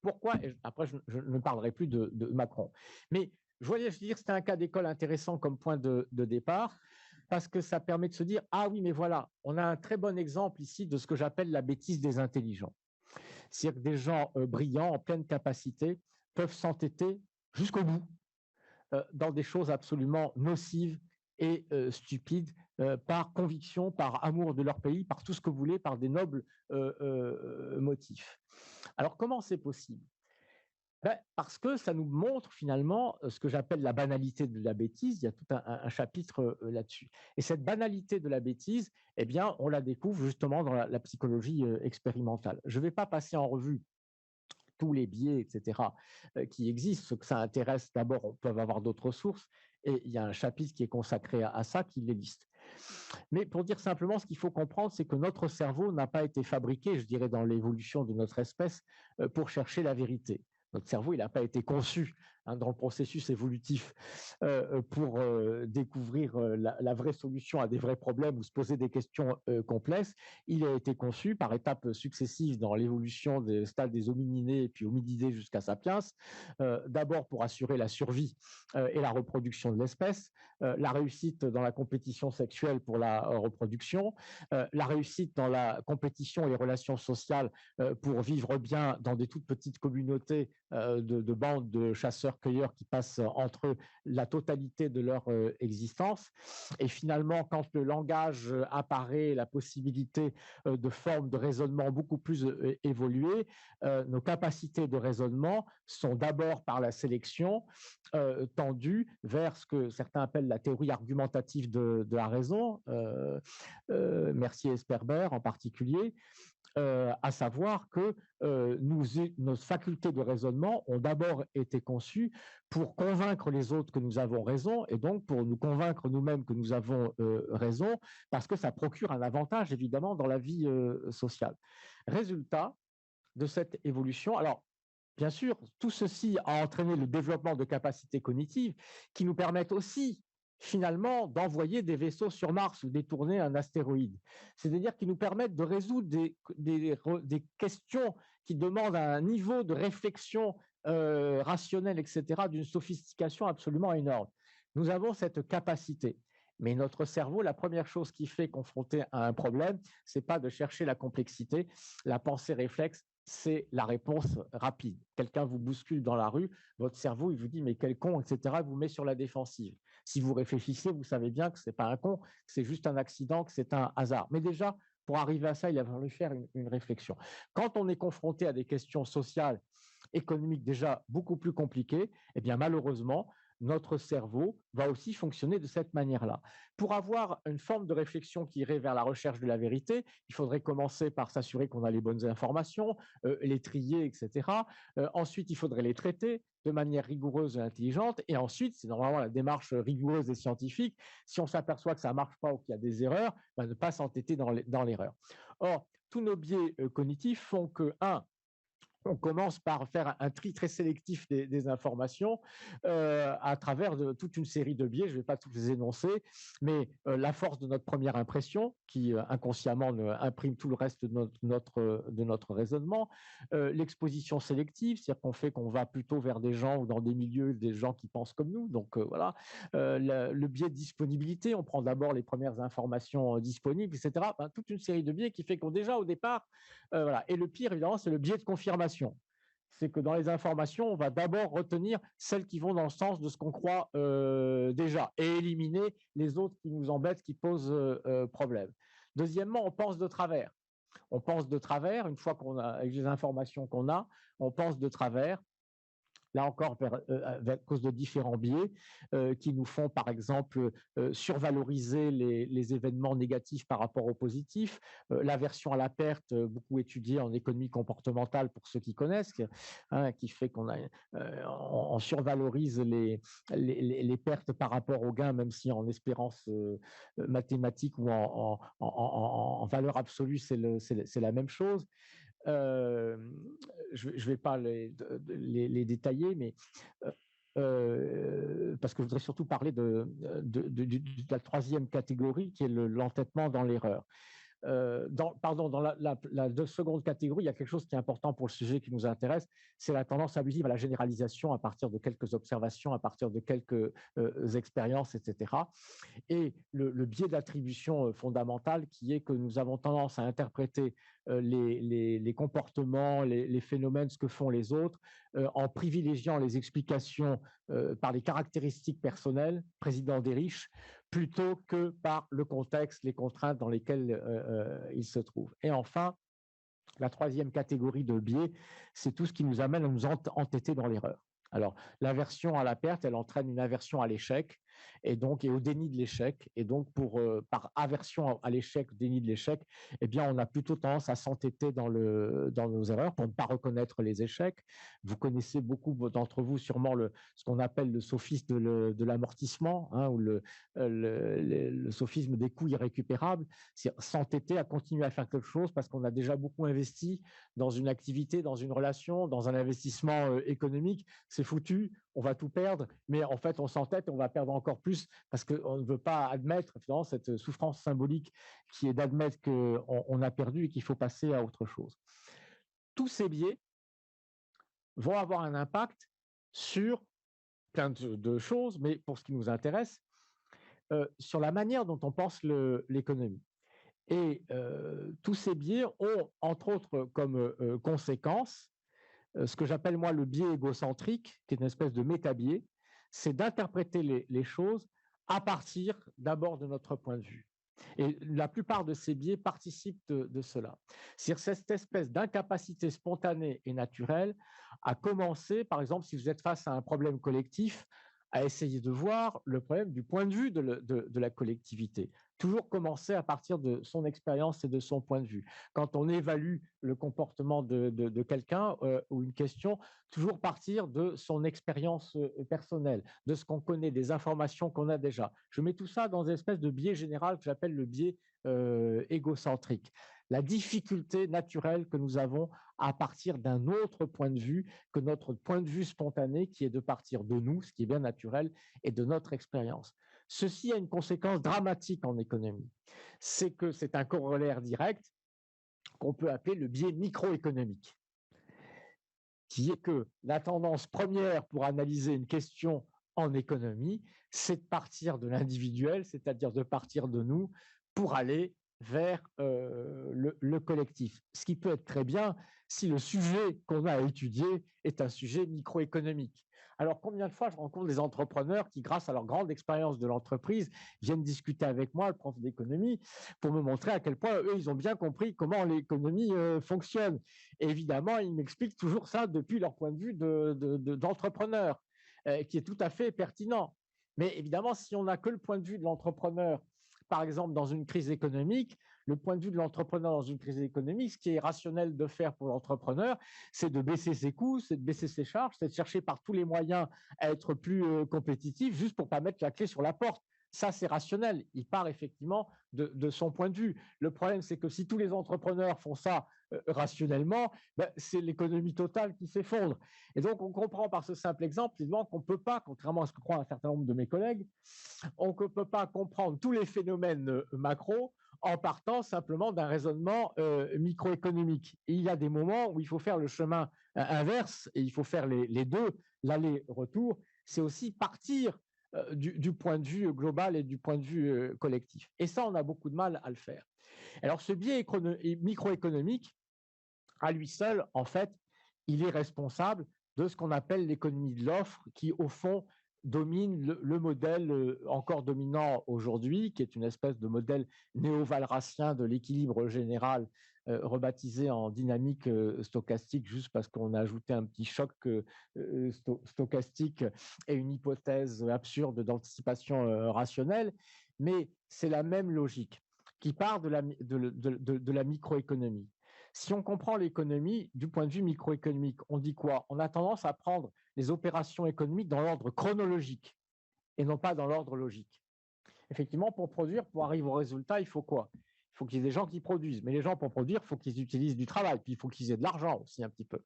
pourquoi, après je ne parlerai plus de Macron, mais je voulais dire que c'était un cas d'école intéressant comme point de départ, parce que ça permet de se dire, ah oui, mais voilà, on a un très bon exemple ici de ce que j'appelle la bêtise des intelligents. C'est-à-dire que des gens brillants, en pleine capacité, peuvent s'entêter jusqu'au bout dans des choses absolument nocives et stupides, par conviction, par amour de leur pays, par tout ce que vous voulez, par des nobles motifs. Alors comment c'est possible? Parce que ça nous montre finalement ce que j'appelle la banalité de la bêtise. Il y a tout un chapitre là-dessus. Et cette banalité de la bêtise, eh bien, on la découvre justement dans la psychologie expérimentale. Je ne vais pas passer en revue tous les biais, etc., qui existent. Ce que ça intéresse, d'abord, on peut avoir d'autres sources, et il y a un chapitre qui est consacré à ça, qui les liste. Mais pour dire simplement, ce qu'il faut comprendre, c'est que notre cerveau n'a pas été fabriqué, je dirais, dans l'évolution de notre espèce, pour chercher la vérité. Notre cerveau, il n'a pas été conçu dans le processus évolutif pour découvrir la vraie solution à des vrais problèmes ou se poser des questions complexes. Il a été conçu par étapes successives dans l'évolution des stades des homininés et puis hominidés jusqu'à sapiens, d'abord pour assurer la survie et la reproduction de l'espèce, la réussite dans la compétition sexuelle pour la reproduction, la réussite dans la compétition et les relations sociales pour vivre bien dans des toutes petites communautés de bandes de chasseurs-cueilleurs qui passent entre eux la totalité de leur existence. Et finalement, quand le langage apparaît, la possibilité de formes de raisonnement beaucoup plus évoluées, nos capacités de raisonnement sont d'abord par la sélection tendues vers ce que certains appellent la théorie argumentative de la raison, Mercier et Sperber en particulier, à savoir que nos facultés de raisonnement ont d'abord été conçues pour convaincre les autres que nous avons raison et donc pour nous convaincre nous-mêmes que nous avons raison, parce que ça procure un avantage évidemment dans la vie sociale. Résultat de cette évolution, alors bien sûr, tout ceci a entraîné le développement de capacités cognitives qui nous permettent aussi finalement d'envoyer des vaisseaux sur Mars ou détourner un astéroïde. C'est-à-dire qu'ils nous permettent de résoudre des questions qui demandent un niveau de réflexion rationnelle, etc., d'une sophistication absolument énorme. Nous avons cette capacité. Mais notre cerveau, la première chose qu'il fait confronté à un problème, c'est pas de chercher la complexité. La pensée réflexe, c'est la réponse rapide. Quelqu'un vous bouscule dans la rue, votre cerveau, il vous dit mais quel con, etc., vous met sur la défensive. Si vous réfléchissez, vous savez bien que ce n'est pas un con, que c'est juste un accident, que c'est un hasard. Mais déjà, pour arriver à ça, il a fallu faire une réflexion. Quand on est confronté à des questions sociales, économiques déjà beaucoup plus compliquées, eh bien malheureusement, notre cerveau va aussi fonctionner de cette manière-là. Pour avoir une forme de réflexion qui irait vers la recherche de la vérité, il faudrait commencer par s'assurer qu'on a les bonnes informations, les trier, etc. Ensuite, il faudrait les traiter de manière rigoureuse et intelligente. Et ensuite, c'est normalement la démarche rigoureuse et scientifique. Si on s'aperçoit que ça ne marche pas ou qu'il y a des erreurs, ben, ne pas s'entêter dans l'erreur. Or, tous nos biais cognitifs font que, un, on commence par faire un tri très sélectif des informations à travers toute une série de biais. Je ne vais pas tous les énoncer, mais la force de notre première impression, qui inconsciemment imprime tout le reste de notre raisonnement, l'exposition sélective, c'est-à-dire qu'on va plutôt vers des gens ou dans des milieux, des gens qui pensent comme nous. Donc voilà, le biais de disponibilité, on prend d'abord les premières informations disponibles, etc. Enfin, toute une série de biais qui fait qu'on déjà au départ, voilà. Et le pire, évidemment, c'est le biais de confirmation. C'est que dans les informations, on va d'abord retenir celles qui vont dans le sens de ce qu'on croit déjà et éliminer les autres qui nous embêtent, qui posent problème. Deuxièmement, on pense de travers. On pense de travers, une fois qu'on a, avec les informations qu'on a, on pense de travers là encore à cause de différents biais qui nous font, par exemple, survaloriser les événements négatifs par rapport aux positifs, l'aversion à la perte, beaucoup étudiée en économie comportementale pour ceux qui connaissent, qui fait on survalorise les pertes par rapport aux gains, même si en espérance mathématique ou en valeur absolue, c'est la même chose. Je ne vais pas les détailler, mais parce que je voudrais surtout parler de la troisième catégorie, qui est l'entêtement dans l'erreur. Dans la seconde catégorie, il y a quelque chose qui est important pour le sujet qui nous intéresse, c'est la tendance abusive à la généralisation à partir de quelques observations, à partir de quelques expériences, etc. Et le biais d'attribution fondamental qui est que nous avons tendance à interpréter les comportements, les phénomènes, ce que font les autres, en privilégiant les explications par les caractéristiques personnelles, président des riches, plutôt que par le contexte, les contraintes dans lesquelles ils se trouvent. Et enfin, la troisième catégorie de biais, c'est tout ce qui nous amène à nous entêter dans l'erreur. Alors, l'aversion à la perte, elle entraîne une aversion à l'échec et au déni de l'échec. Et donc, par aversion à l'échec, déni de l'échec, eh bien, on a plutôt tendance à s'entêter dans nos erreurs pour ne pas reconnaître les échecs. Vous connaissez beaucoup d'entre vous sûrement ce qu'on appelle le sophisme de l'amortissement, ou le sophisme des coûts irrécupérables. C'est s'entêter à continuer à faire quelque chose parce qu'on a déjà beaucoup investi dans une activité, dans une relation, dans un investissement économique. C'est foutu, on va tout perdre, mais en fait, on s'entête et on va perdre encore plus parce qu'on ne veut pas admettre finalement cette souffrance symbolique qui est d'admettre qu'on a perdu et qu'il faut passer à autre chose. Tous ces biais vont avoir un impact sur plein de choses, mais pour ce qui nous intéresse, sur la manière dont on pense l'économie. Et tous ces biais ont, entre autres, comme conséquence, ce que j'appelle moi le biais égocentrique, qui est une espèce de métabiais, c'est d'interpréter les choses à partir d'abord de notre point de vue. Et la plupart de ces biais participent de cela. C'est cette espèce d'incapacité spontanée et naturelle à commencer, par exemple, si vous êtes face à un problème collectif, à essayer de voir le problème du point de vue de la collectivité. Toujours commencer à partir de son expérience et de son point de vue. Quand on évalue le comportement de quelqu'un ou une question, toujours partir de son expérience personnelle, de ce qu'on connaît, des informations qu'on a déjà. Je mets tout ça dans une espèce de biais général que j'appelle le biais égocentrique. La difficulté naturelle que nous avons à partir d'un autre point de vue que notre point de vue spontané, qui est de partir de nous, ce qui est bien naturel, et de notre expérience. Ceci a une conséquence dramatique en économie. C'est que c'est un corollaire direct qu'on peut appeler le biais microéconomique, qui est que la tendance première pour analyser une question en économie, c'est de partir de l'individuel, c'est-à-dire de partir de nous, pour aller vers le collectif. Ce qui peut être très bien si le sujet qu'on a à étudier est un sujet microéconomique. Alors, combien de fois je rencontre des entrepreneurs qui, grâce à leur grande expérience de l'entreprise, viennent discuter avec moi, le prof d'économie, pour me montrer à quel point eux, ils ont bien compris comment l'économie fonctionne. Et évidemment, ils m'expliquent toujours ça depuis leur point de vue d'entrepreneur, qui est tout à fait pertinent. Mais évidemment, si on n'a que le point de vue de l'entrepreneur, par exemple, dans une crise économique, le point de vue de l'entrepreneur dans une crise économique, ce qui est rationnel de faire pour l'entrepreneur, c'est de baisser ses coûts, c'est de baisser ses charges, c'est de chercher par tous les moyens à être plus compétitif, juste pour ne pas mettre la clé sur la porte. Ça, c'est rationnel. Il part effectivement de son point de vue. Le problème, c'est que si tous les entrepreneurs font ça rationnellement, ben, c'est l'économie totale qui s'effondre. Et donc, on comprend par ce simple exemple, évidemment, qu'on ne peut pas, contrairement à ce que croient un certain nombre de mes collègues, on ne peut pas comprendre tous les phénomènes macro en partant simplement d'un raisonnement microéconomique. Et il y a des moments où il faut faire le chemin inverse et il faut faire les deux, l'aller-retour. C'est aussi partir du point de vue global et du point de vue collectif. Et ça, on a beaucoup de mal à le faire. Alors, ce biais microéconomique, à lui seul, en fait, il est responsable de ce qu'on appelle l'économie de l'offre, qui, au fond, domine le modèle encore dominant aujourd'hui, qui est une espèce de modèle néo-walrasien de l'équilibre général, rebaptisé en dynamique stochastique, juste parce qu'on a ajouté un petit choc stochastique et une hypothèse absurde d'anticipation rationnelle. Mais c'est la même logique qui part de la microéconomie. Si on comprend l'économie du point de vue microéconomique, on dit quoi? On a tendance à prendre les opérations économiques dans l'ordre chronologique et non pas dans l'ordre logique. Effectivement, pour produire, pour arriver au résultat, il faut quoi? Il faut qu'il y ait des gens qui produisent. Mais les gens, pour produire, il faut qu'ils utilisent du travail. Puis il faut qu'ils aient de l'argent aussi un petit peu.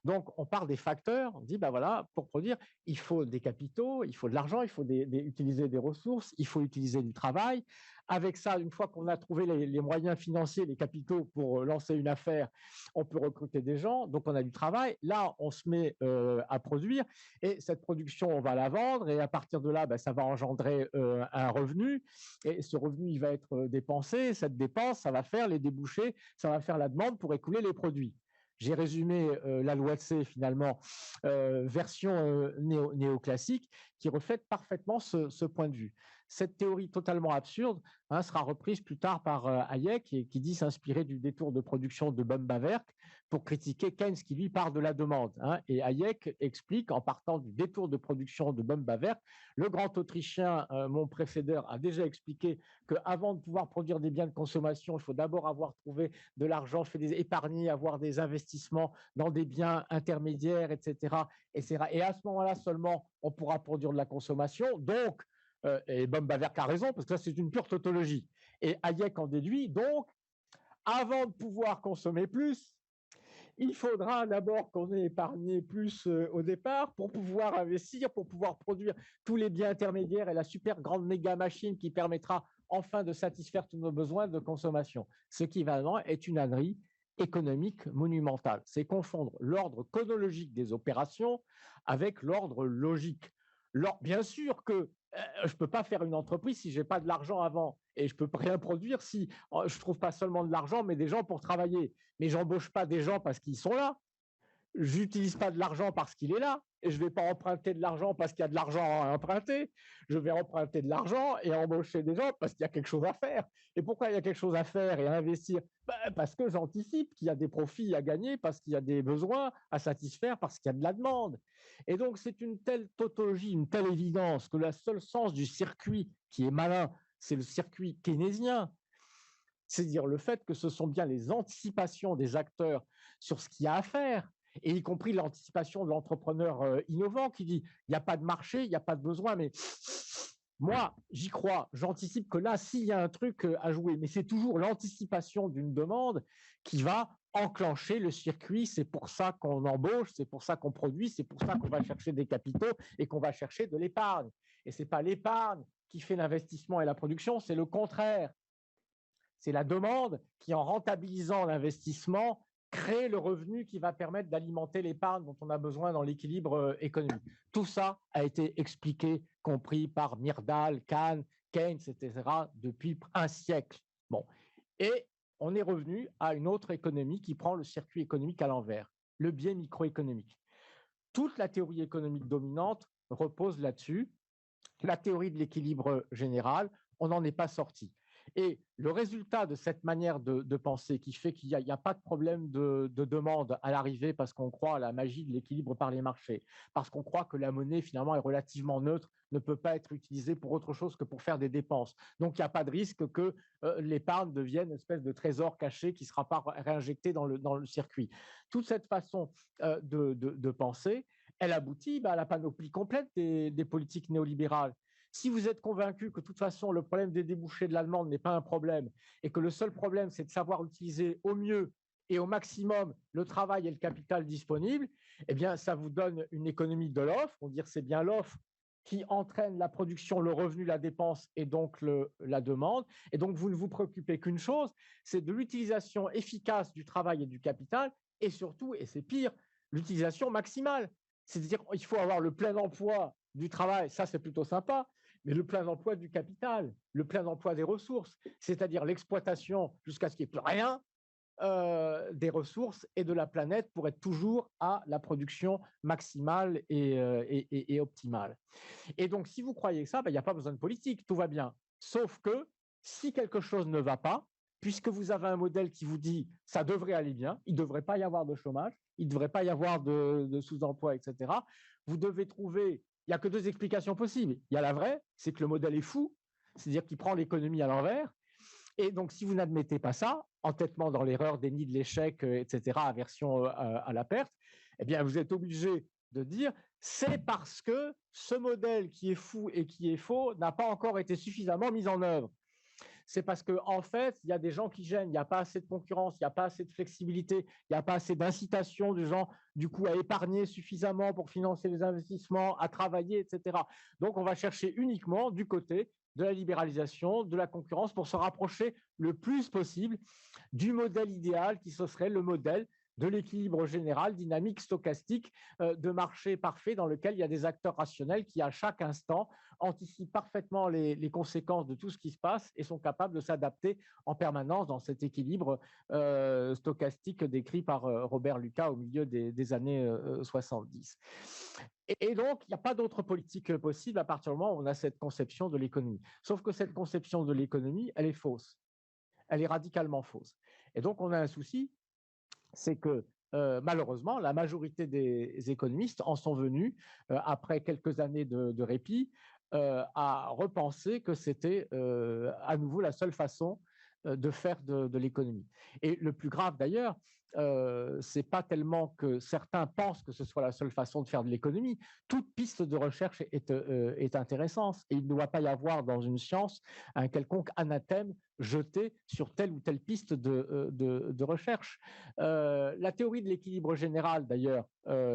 Donc, on part des facteurs. On dit, ben voilà, pour produire, il faut des capitaux, il faut de l'argent, il faut utiliser des ressources, il faut utiliser du travail. Avec ça, une fois qu'on a trouvé les moyens financiers, les capitaux pour lancer une affaire, on peut recruter des gens. Donc, on a du travail. Là, on se met à produire. Et cette production, on va la vendre. Et à partir de là, ben, ça va engendrer un revenu. Et ce revenu, il va être dépensé. Cette dépense, ça va faire les débouchés, ça va faire la demande pour écouler les produits. J'ai résumé la loi de C, finalement, version néoclassique, qui reflète parfaitement ce point de vue. Cette théorie totalement absurde sera reprise plus tard par Hayek, qui dit s'inspirer du détour de production de Böhm-Bawerk pour critiquer Keynes, qui lui part de la demande. Et Hayek explique, en partant du détour de production de Böhm-Bawerk, le grand Autrichien, mon précédeur, a déjà expliqué qu'avant de pouvoir produire des biens de consommation, il faut d'abord avoir trouvé de l'argent, épargner, avoir des investissements dans des biens intermédiaires, etc. Et à ce moment-là seulement, on pourra produire de la consommation. Donc, et Böhm-Bawerk a raison, parce que là, c'est une pure tautologie. Et Hayek en déduit, donc, avant de pouvoir consommer plus, il faudra d'abord qu'on ait épargné plus au départ pour pouvoir investir, pour pouvoir produire tous les biens intermédiaires et la super grande méga machine qui permettra enfin de satisfaire tous nos besoins de consommation. Ce qui, vraiment, est une ânerie économique monumentale. C'est confondre l'ordre chronologique des opérations avec l'ordre logique. Bien sûr que je ne peux pas faire une entreprise si je n'ai pas de l'argent avant. Et je ne peux rien produire si je ne trouve pas seulement de l'argent, mais des gens pour travailler. Mais je n'embauche pas des gens parce qu'ils sont là. Je n'utilise pas de l'argent parce qu'il est là. Et je ne vais pas emprunter de l'argent parce qu'il y a de l'argent à emprunter. Je vais emprunter de l'argent et embaucher des gens parce qu'il y a quelque chose à faire. Et pourquoi il y a quelque chose à faire et à investir? Parce que j'anticipe qu'il y a des profits à gagner, parce qu'il y a des besoins à satisfaire, parce qu'il y a de la demande. Et donc, c'est une telle tautologie, une telle évidence que le seul sens du circuit qui est malin, c'est le circuit keynésien. C'est-à-dire le fait que ce sont bien les anticipations des acteurs sur ce qu'il y a à faire, et y compris l'anticipation de l'entrepreneur innovant qui dit il n'y a pas de marché, il n'y a pas de besoin, mais moi, j'y crois, j'anticipe que là, s'il y a un truc à jouer, mais c'est toujours l'anticipation d'une demande qui va enclencher le circuit. C'est pour ça qu'on embauche, c'est pour ça qu'on produit, c'est pour ça qu'on va chercher des capitaux et qu'on va chercher de l'épargne. Et ce n'est pas l'épargne qui fait l'investissement et la production, c'est le contraire. C'est la demande qui, en rentabilisant l'investissement, crée le revenu qui va permettre d'alimenter l'épargne dont on a besoin dans l'équilibre économique. Tout ça a été expliqué, compris par Myrdal, Kahn, Keynes, etc., depuis un siècle. Bon. Et on est revenu à une autre économie qui prend le circuit économique à l'envers, le biais microéconomique. Toute la théorie économique dominante repose là-dessus. La théorie de l'équilibre général, on n'en est pas sorti. Et le résultat de cette manière de penser qui fait qu'il n'y a pas de problème de demande à l'arrivée parce qu'on croit à la magie de l'équilibre par les marchés, parce qu'on croit que la monnaie finalement est relativement neutre, ne peut pas être utilisée pour autre chose que pour faire des dépenses. Donc il n'y a pas de risque que l'épargne devienne une espèce de trésor caché qui ne sera pas réinjecté dans le circuit. Toute cette façon de penser, elle aboutit à la panoplie complète des politiques néolibérales. Si vous êtes convaincu que de toute façon, le problème des débouchés de la demande n'est pas un problème et que le seul problème, c'est de savoir utiliser au mieux et au maximum le travail et le capital disponible, eh bien, ça vous donne une économie de l'offre. On va dire c'est bien l'offre qui entraîne la production, le revenu, la dépense et donc la demande. Et donc, vous ne vous préoccupez qu'une chose, c'est de l'utilisation efficace du travail et du capital et surtout, et c'est pire, l'utilisation maximale. C'est-à-dire qu'il faut avoir le plein emploi du travail, ça c'est plutôt sympa, mais le plein emploi du capital, le plein emploi des ressources, c'est-à-dire l'exploitation jusqu'à ce qu'il n'y ait plus rien des ressources et de la planète pour être toujours à la production maximale et optimale. Et donc, si vous croyez ça, il n'y a pas besoin de politique, tout va bien. Sauf que si quelque chose ne va pas, puisque vous avez un modèle qui vous dit ça devrait aller bien, il ne devrait pas y avoir de chômage, il ne devrait pas y avoir de sous-emploi, etc., vous devez trouver, il n'y a que deux explications possibles. Il y a la vraie, c'est que le modèle est fou, c'est-à-dire qu'il prend l'économie à l'envers. Et donc, si vous n'admettez pas ça, entêtement dans l'erreur, déni de l'échec, etc., aversion à la perte, eh bien, vous êtes obligé de dire c'est parce que ce modèle qui est fou et qui est faux n'a pas encore été suffisamment mis en œuvre. C'est parce qu'en fait, il y a des gens qui gênent, il n'y a pas assez de concurrence, il n'y a pas assez de flexibilité, il n'y a pas assez d'incitation du gens, du coup, à épargner suffisamment pour financer les investissements, à travailler, etc. Donc, on va chercher uniquement du côté de la libéralisation, de la concurrence, pour se rapprocher le plus possible du modèle idéal qui ce serait le modèle de l'équilibre général, dynamique, stochastique, de marché parfait dans lequel il y a des acteurs rationnels qui, à chaque instant, anticipent parfaitement les conséquences de tout ce qui se passe et sont capables de s'adapter en permanence dans cet équilibre stochastique décrit par Robert Lucas au milieu des années 70. Et donc, il n'y a pas d'autre politique possible à partir du moment où on a cette conception de l'économie. Sauf que cette conception de l'économie, elle est fausse. Elle est radicalement fausse. Et donc, on a un souci, c'est que malheureusement, la majorité des économistes en sont venus, après quelques années de répit, à repenser que c'était à nouveau la seule façon de faire de l'économie. Et le plus grave d'ailleurs, c'est pas tellement que certains pensent que ce soit la seule façon de faire de l'économie. Toute piste de recherche est intéressante et il ne doit pas y avoir dans une science un quelconque anathème jeté sur telle ou telle piste de recherche. La théorie de l'équilibre général, d'ailleurs,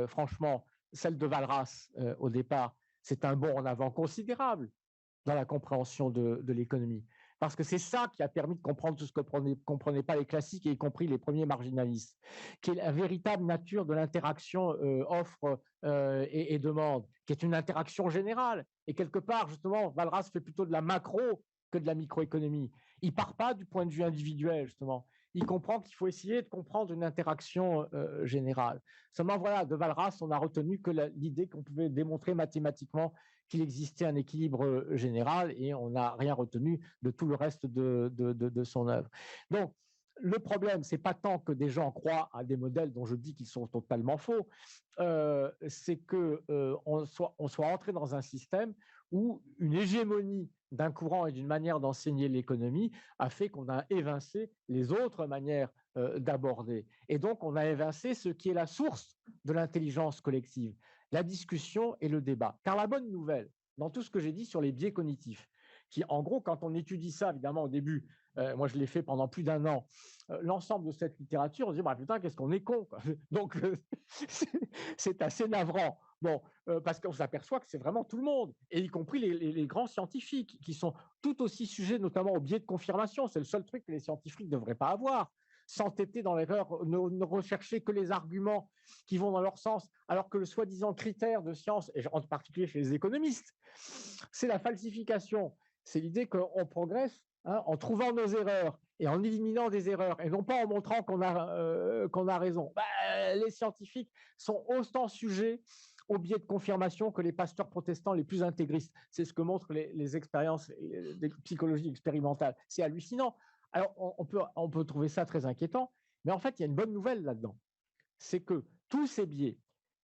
franchement, celle de Walras au départ, c'est un bond en avant considérable dans la compréhension de l'économie. Parce que c'est ça qui a permis de comprendre tout ce que ne comprenaient pas les classiques, y compris les premiers marginalistes, qui est la véritable nature de l'interaction offre et demande, qui est une interaction générale. Et quelque part, justement, Walras fait plutôt de la macro que de la microéconomie. Il ne part pas du point de vue individuel, justement. Il comprend qu'il faut essayer de comprendre une interaction générale. Seulement, voilà, de Walras, on a retenu que l'idée qu'on pouvait démontrer mathématiquement qu'il existait un équilibre général et on n'a rien retenu de tout le reste de son œuvre. Donc, le problème, c'est pas tant que des gens croient à des modèles dont je dis qu'ils sont totalement faux, c'est qu'on soit entré dans un système où une hégémonie d'un courant et d'une manière d'enseigner l'économie a fait qu'on a évincé les autres manières d'aborder. Et donc, on a évincé ce qui est la source de l'intelligence collective, la discussion et le débat. Car la bonne nouvelle, dans tout ce que j'ai dit sur les biais cognitifs, qui, en gros, quand on étudie ça, évidemment, au début, moi, je l'ai fait pendant plus d'un an, l'ensemble de cette littérature, on se dit, bah, putain, qu'est-ce qu'on est con, quoi. Donc, c'est assez navrant Bon, parce qu'on s'aperçoit que c'est vraiment tout le monde, et y compris les grands scientifiques, qui sont tout aussi sujets, notamment au biais de confirmation. C'est le seul truc que les scientifiques ne devraient pas avoir. S'entêter dans l'erreur, ne rechercher que les arguments qui vont dans leur sens, alors que le soi-disant critère de science, et en particulier chez les économistes, c'est la falsification. C'est l'idée qu'on progresse, hein, en trouvant nos erreurs et en éliminant des erreurs, et non pas en montrant qu'on a raison. Les scientifiques sont autant sujets au biais de confirmation que les pasteurs protestants les plus intégristes. C'est ce que montrent les expériences de psychologie expérimentale. C'est hallucinant. Alors, on peut trouver ça très inquiétant, mais en fait, il y a une bonne nouvelle là-dedans. C'est que tous ces biais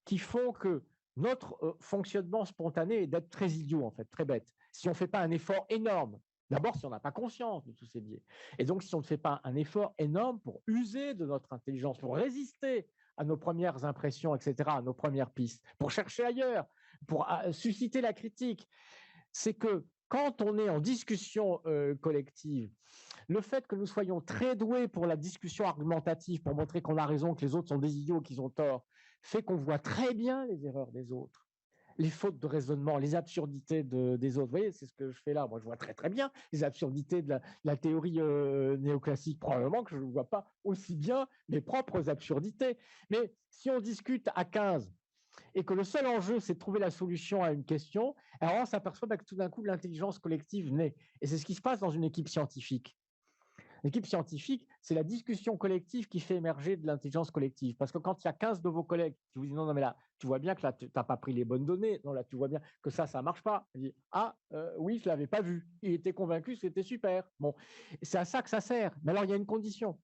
qui font que notre fonctionnement spontané est d'être très idiot, en fait, très bête. Si on ne fait pas un effort énorme, d'abord, si on n'a pas conscience de tous ces biais, et donc si on ne fait pas un effort énorme pour user de notre intelligence, pour résister à nos premières impressions, etc., à nos premières pistes, pour chercher ailleurs, pour susciter la critique, c'est que quand on est en discussion collective, le fait que nous soyons très doués pour la discussion argumentative, pour montrer qu'on a raison, que les autres sont des idiots, qu'ils ont tort, fait qu'on voit très bien les erreurs des autres, les fautes de raisonnement, les absurdités des autres. Vous voyez, c'est ce que je fais là. Moi, je vois très très bien les absurdités de la théorie néoclassique. Probablement que je ne vois pas aussi bien mes propres absurdités. Mais si on discute à 15 et que le seul enjeu, c'est de trouver la solution à une question, alors on s'aperçoit que tout d'un coup, l'intelligence collective naît. Et c'est ce qui se passe dans une équipe scientifique. L'équipe scientifique, c'est la discussion collective qui fait émerger de l'intelligence collective. Parce que quand il y a 15 de vos collègues qui vous disent non, mais là, tu vois bien que là, tu n'as pas pris les bonnes données, non, là, tu vois bien que ça ne marche pas. Il dit, oui, je ne l'avais pas vu. Il était convaincu, c'était super. Bon, c'est à ça que ça sert. Mais alors, il y a une condition,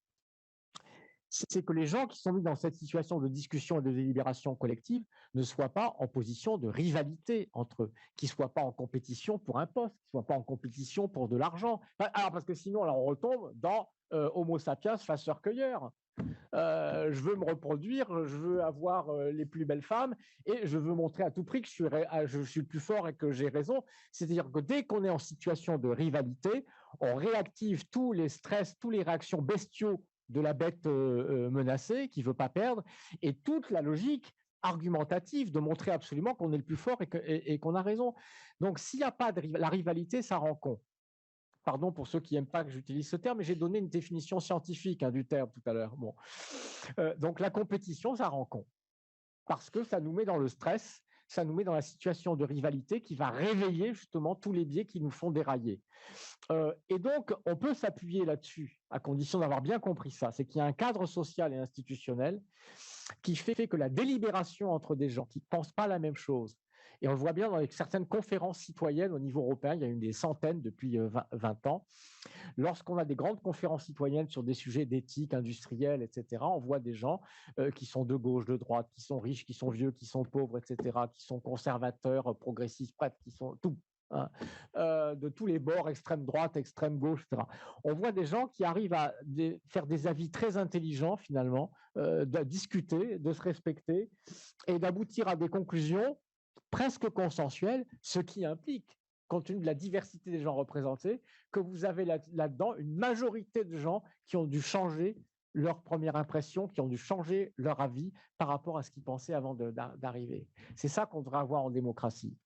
c'est que les gens qui sont mis dans cette situation de discussion et de délibération collective ne soient pas en position de rivalité entre eux, qu'ils ne soient pas en compétition pour un poste, qu'ils ne soient pas en compétition pour de l'argent. Alors, parce que sinon, là, on retombe dans Homo sapiens, chasseur-cueilleur. Je veux me reproduire, je veux avoir les plus belles femmes, et je veux montrer à tout prix que je suis le plus fort et que j'ai raison. C'est-à-dire que dès qu'on est en situation de rivalité, on réactive tous les stress, toutes les réactions bestiaux de la bête menacée qui ne veut pas perdre, et toute la logique argumentative de montrer absolument qu'on est le plus fort et qu'on a raison. Donc, s'il n'y a pas de la rivalité, ça rend con. Pardon pour ceux qui n'aiment pas que j'utilise ce terme, mais j'ai donné une définition scientifique du terme tout à l'heure. Bon. Donc, la compétition, ça rend con, parce que ça nous met dans le stress, ça nous met dans la situation de rivalité qui va réveiller justement tous les biais qui nous font dérailler. Et donc, on peut s'appuyer là-dessus, à condition d'avoir bien compris ça, c'est qu'il y a un cadre social et institutionnel qui fait que la délibération entre des gens qui ne pensent pas la même chose, et on le voit bien dans certaines conférences citoyennes au niveau européen, il y a eu des centaines depuis 20 ans, lorsqu'on a des grandes conférences citoyennes sur des sujets d'éthique industrielle, etc., on voit des gens qui sont de gauche, de droite, qui sont riches, qui sont vieux, qui sont pauvres, etc., qui sont conservateurs, progressistes, bref, qui sont tout, hein, de tous les bords, extrême droite, extrême gauche, etc. On voit des gens qui arrivent à faire des avis très intelligents, finalement, de discuter, de se respecter et d'aboutir à des conclusions presque consensuelles, ce qui implique, compte tenu de la diversité des gens représentés, que vous avez là-dedans une majorité de gens qui ont dû changer leur première impression, qui ont dû changer leur avis par rapport à ce qu'ils pensaient avant d'arriver. C'est ça qu'on devrait avoir en démocratie,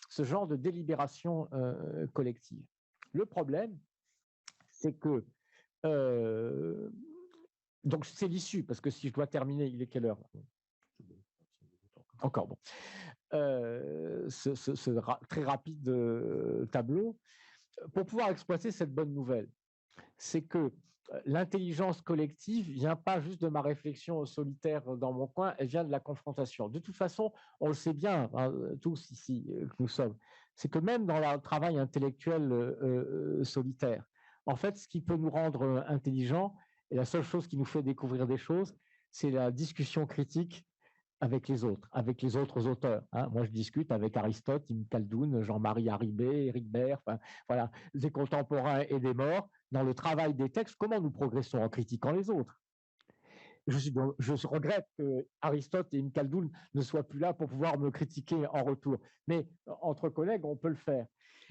ce genre de délibération collective. Le problème, c'est que donc c'est l'issue, parce que si je dois terminer, il est quelle heure? Encore bon. Très rapide tableau, pour pouvoir exploiter cette bonne nouvelle, c'est que l'intelligence collective vient pas juste de ma réflexion solitaire dans mon coin, elle vient de la confrontation. De toute façon, on le sait bien, hein, tous ici que nous sommes, c'est que même dans le travail intellectuel solitaire, en fait, ce qui peut nous rendre intelligents, et la seule chose qui nous fait découvrir des choses, c'est la discussion critique avec les autres auteurs. Hein. Moi, je discute avec Aristote, Ibn Khaldoun, Jean-Marie Haribé, Éric Baer, enfin, voilà, des contemporains et des morts, dans le travail des textes, comment nous progressons en critiquant les autres. Je regrette que Aristote et Ibn Khaldoun ne soient plus là pour pouvoir me critiquer en retour. Mais entre collègues, on peut le faire.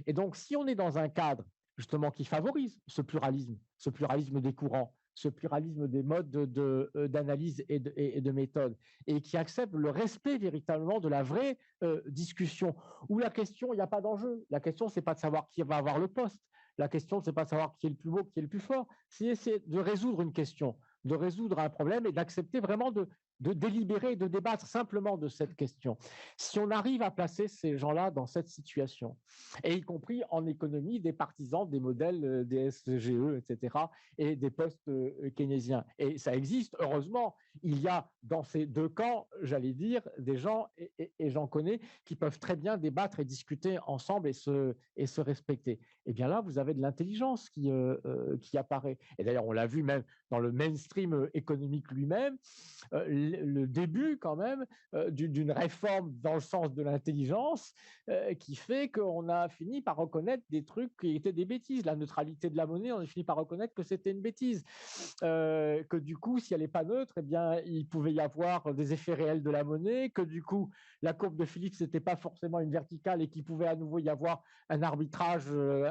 Et donc, si on est dans un cadre, justement, qui favorise ce pluralisme des courants, ce pluralisme des modes d'analyse et de méthode, et qui accepte le respect véritablement de la vraie discussion, où la question, il n'y a pas d'enjeu. La question, c'est pas de savoir qui va avoir le poste. La question, c'est pas de savoir qui est le plus beau, qui est le plus fort. C'est de résoudre une question, de résoudre un problème et d'accepter vraiment de délibérer et de débattre simplement de cette question. Si on arrive à placer ces gens-là dans cette situation, et y compris en économie, des partisans des modèles des SGE, etc., et des postes keynésiens. Et ça existe, heureusement. Il y a dans ces deux camps, j'allais dire, des gens, et j'en connais, qui peuvent très bien débattre et discuter ensemble et se respecter. Et bien là, vous avez de l'intelligence qui apparaît. Et d'ailleurs, on l'a vu même dans le mainstream économique lui-même, le début quand même d'une réforme dans le sens de l'intelligence qui fait qu'on a fini par reconnaître des trucs qui étaient des bêtises. La neutralité de la monnaie, on a fini par reconnaître que c'était une bêtise. Que du coup, si elle n'est pas neutre, eh bien, il pouvait y avoir des effets réels de la monnaie, que du coup, la courbe de Phillips n'était pas forcément une verticale et qu'il pouvait à nouveau y avoir un arbitrage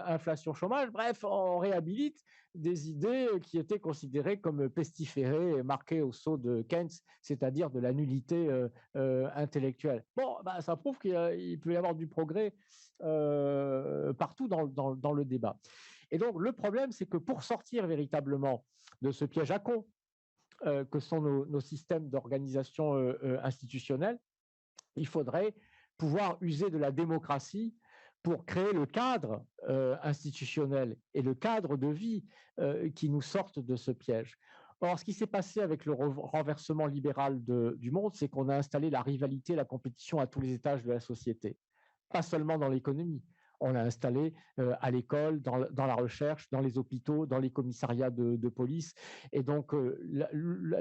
inflation-chômage. Bref, on réhabilite des idées qui étaient considérées comme pestiférées et marquées au sceau de Keynes, c'est-à-dire de la nullité intellectuelle. Bon, bah, ça prouve qu'il peut y avoir du progrès partout dans le débat. Et donc, le problème, c'est que pour sortir véritablement de ce piège à con que sont nos systèmes d'organisation institutionnelle, il faudrait pouvoir user de la démocratie pour créer le cadre institutionnel et le cadre de vie qui nous sortent de ce piège. Or, ce qui s'est passé avec le renversement libéral du monde, c'est qu'on a installé la rivalité, la compétition à tous les étages de la société, pas seulement dans l'économie. On a installé à l'école, dans la recherche, dans les hôpitaux, dans les commissariats de police. Et donc, la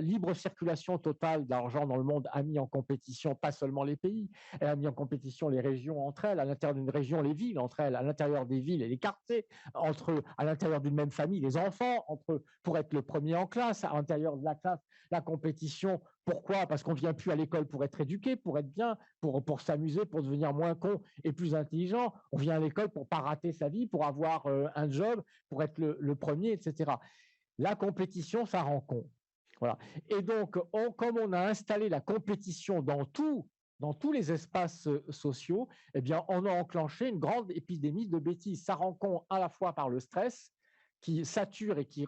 libre circulation totale d'argent dans le monde a mis en compétition pas seulement les pays, elle a mis en compétition les régions entre elles, à l'intérieur d'une région, les villes entre elles, à l'intérieur des villes et les quartiers, à l'intérieur d'une même famille, les enfants, pour être le premier en classe, à l'intérieur de la classe, la compétition. Pourquoi? Parce qu'on ne vient plus à l'école pour être éduqué, pour être bien, pour s'amuser, pour devenir moins con et plus intelligent. On vient à l'école pour ne pas rater sa vie, pour avoir un job, pour être le premier, etc. La compétition, ça rend con. Voilà. Et donc, comme on a installé la compétition dans tous les espaces sociaux, eh bien, on a enclenché une grande épidémie de bêtises. Ça rend con à la fois par le stress qui sature et qui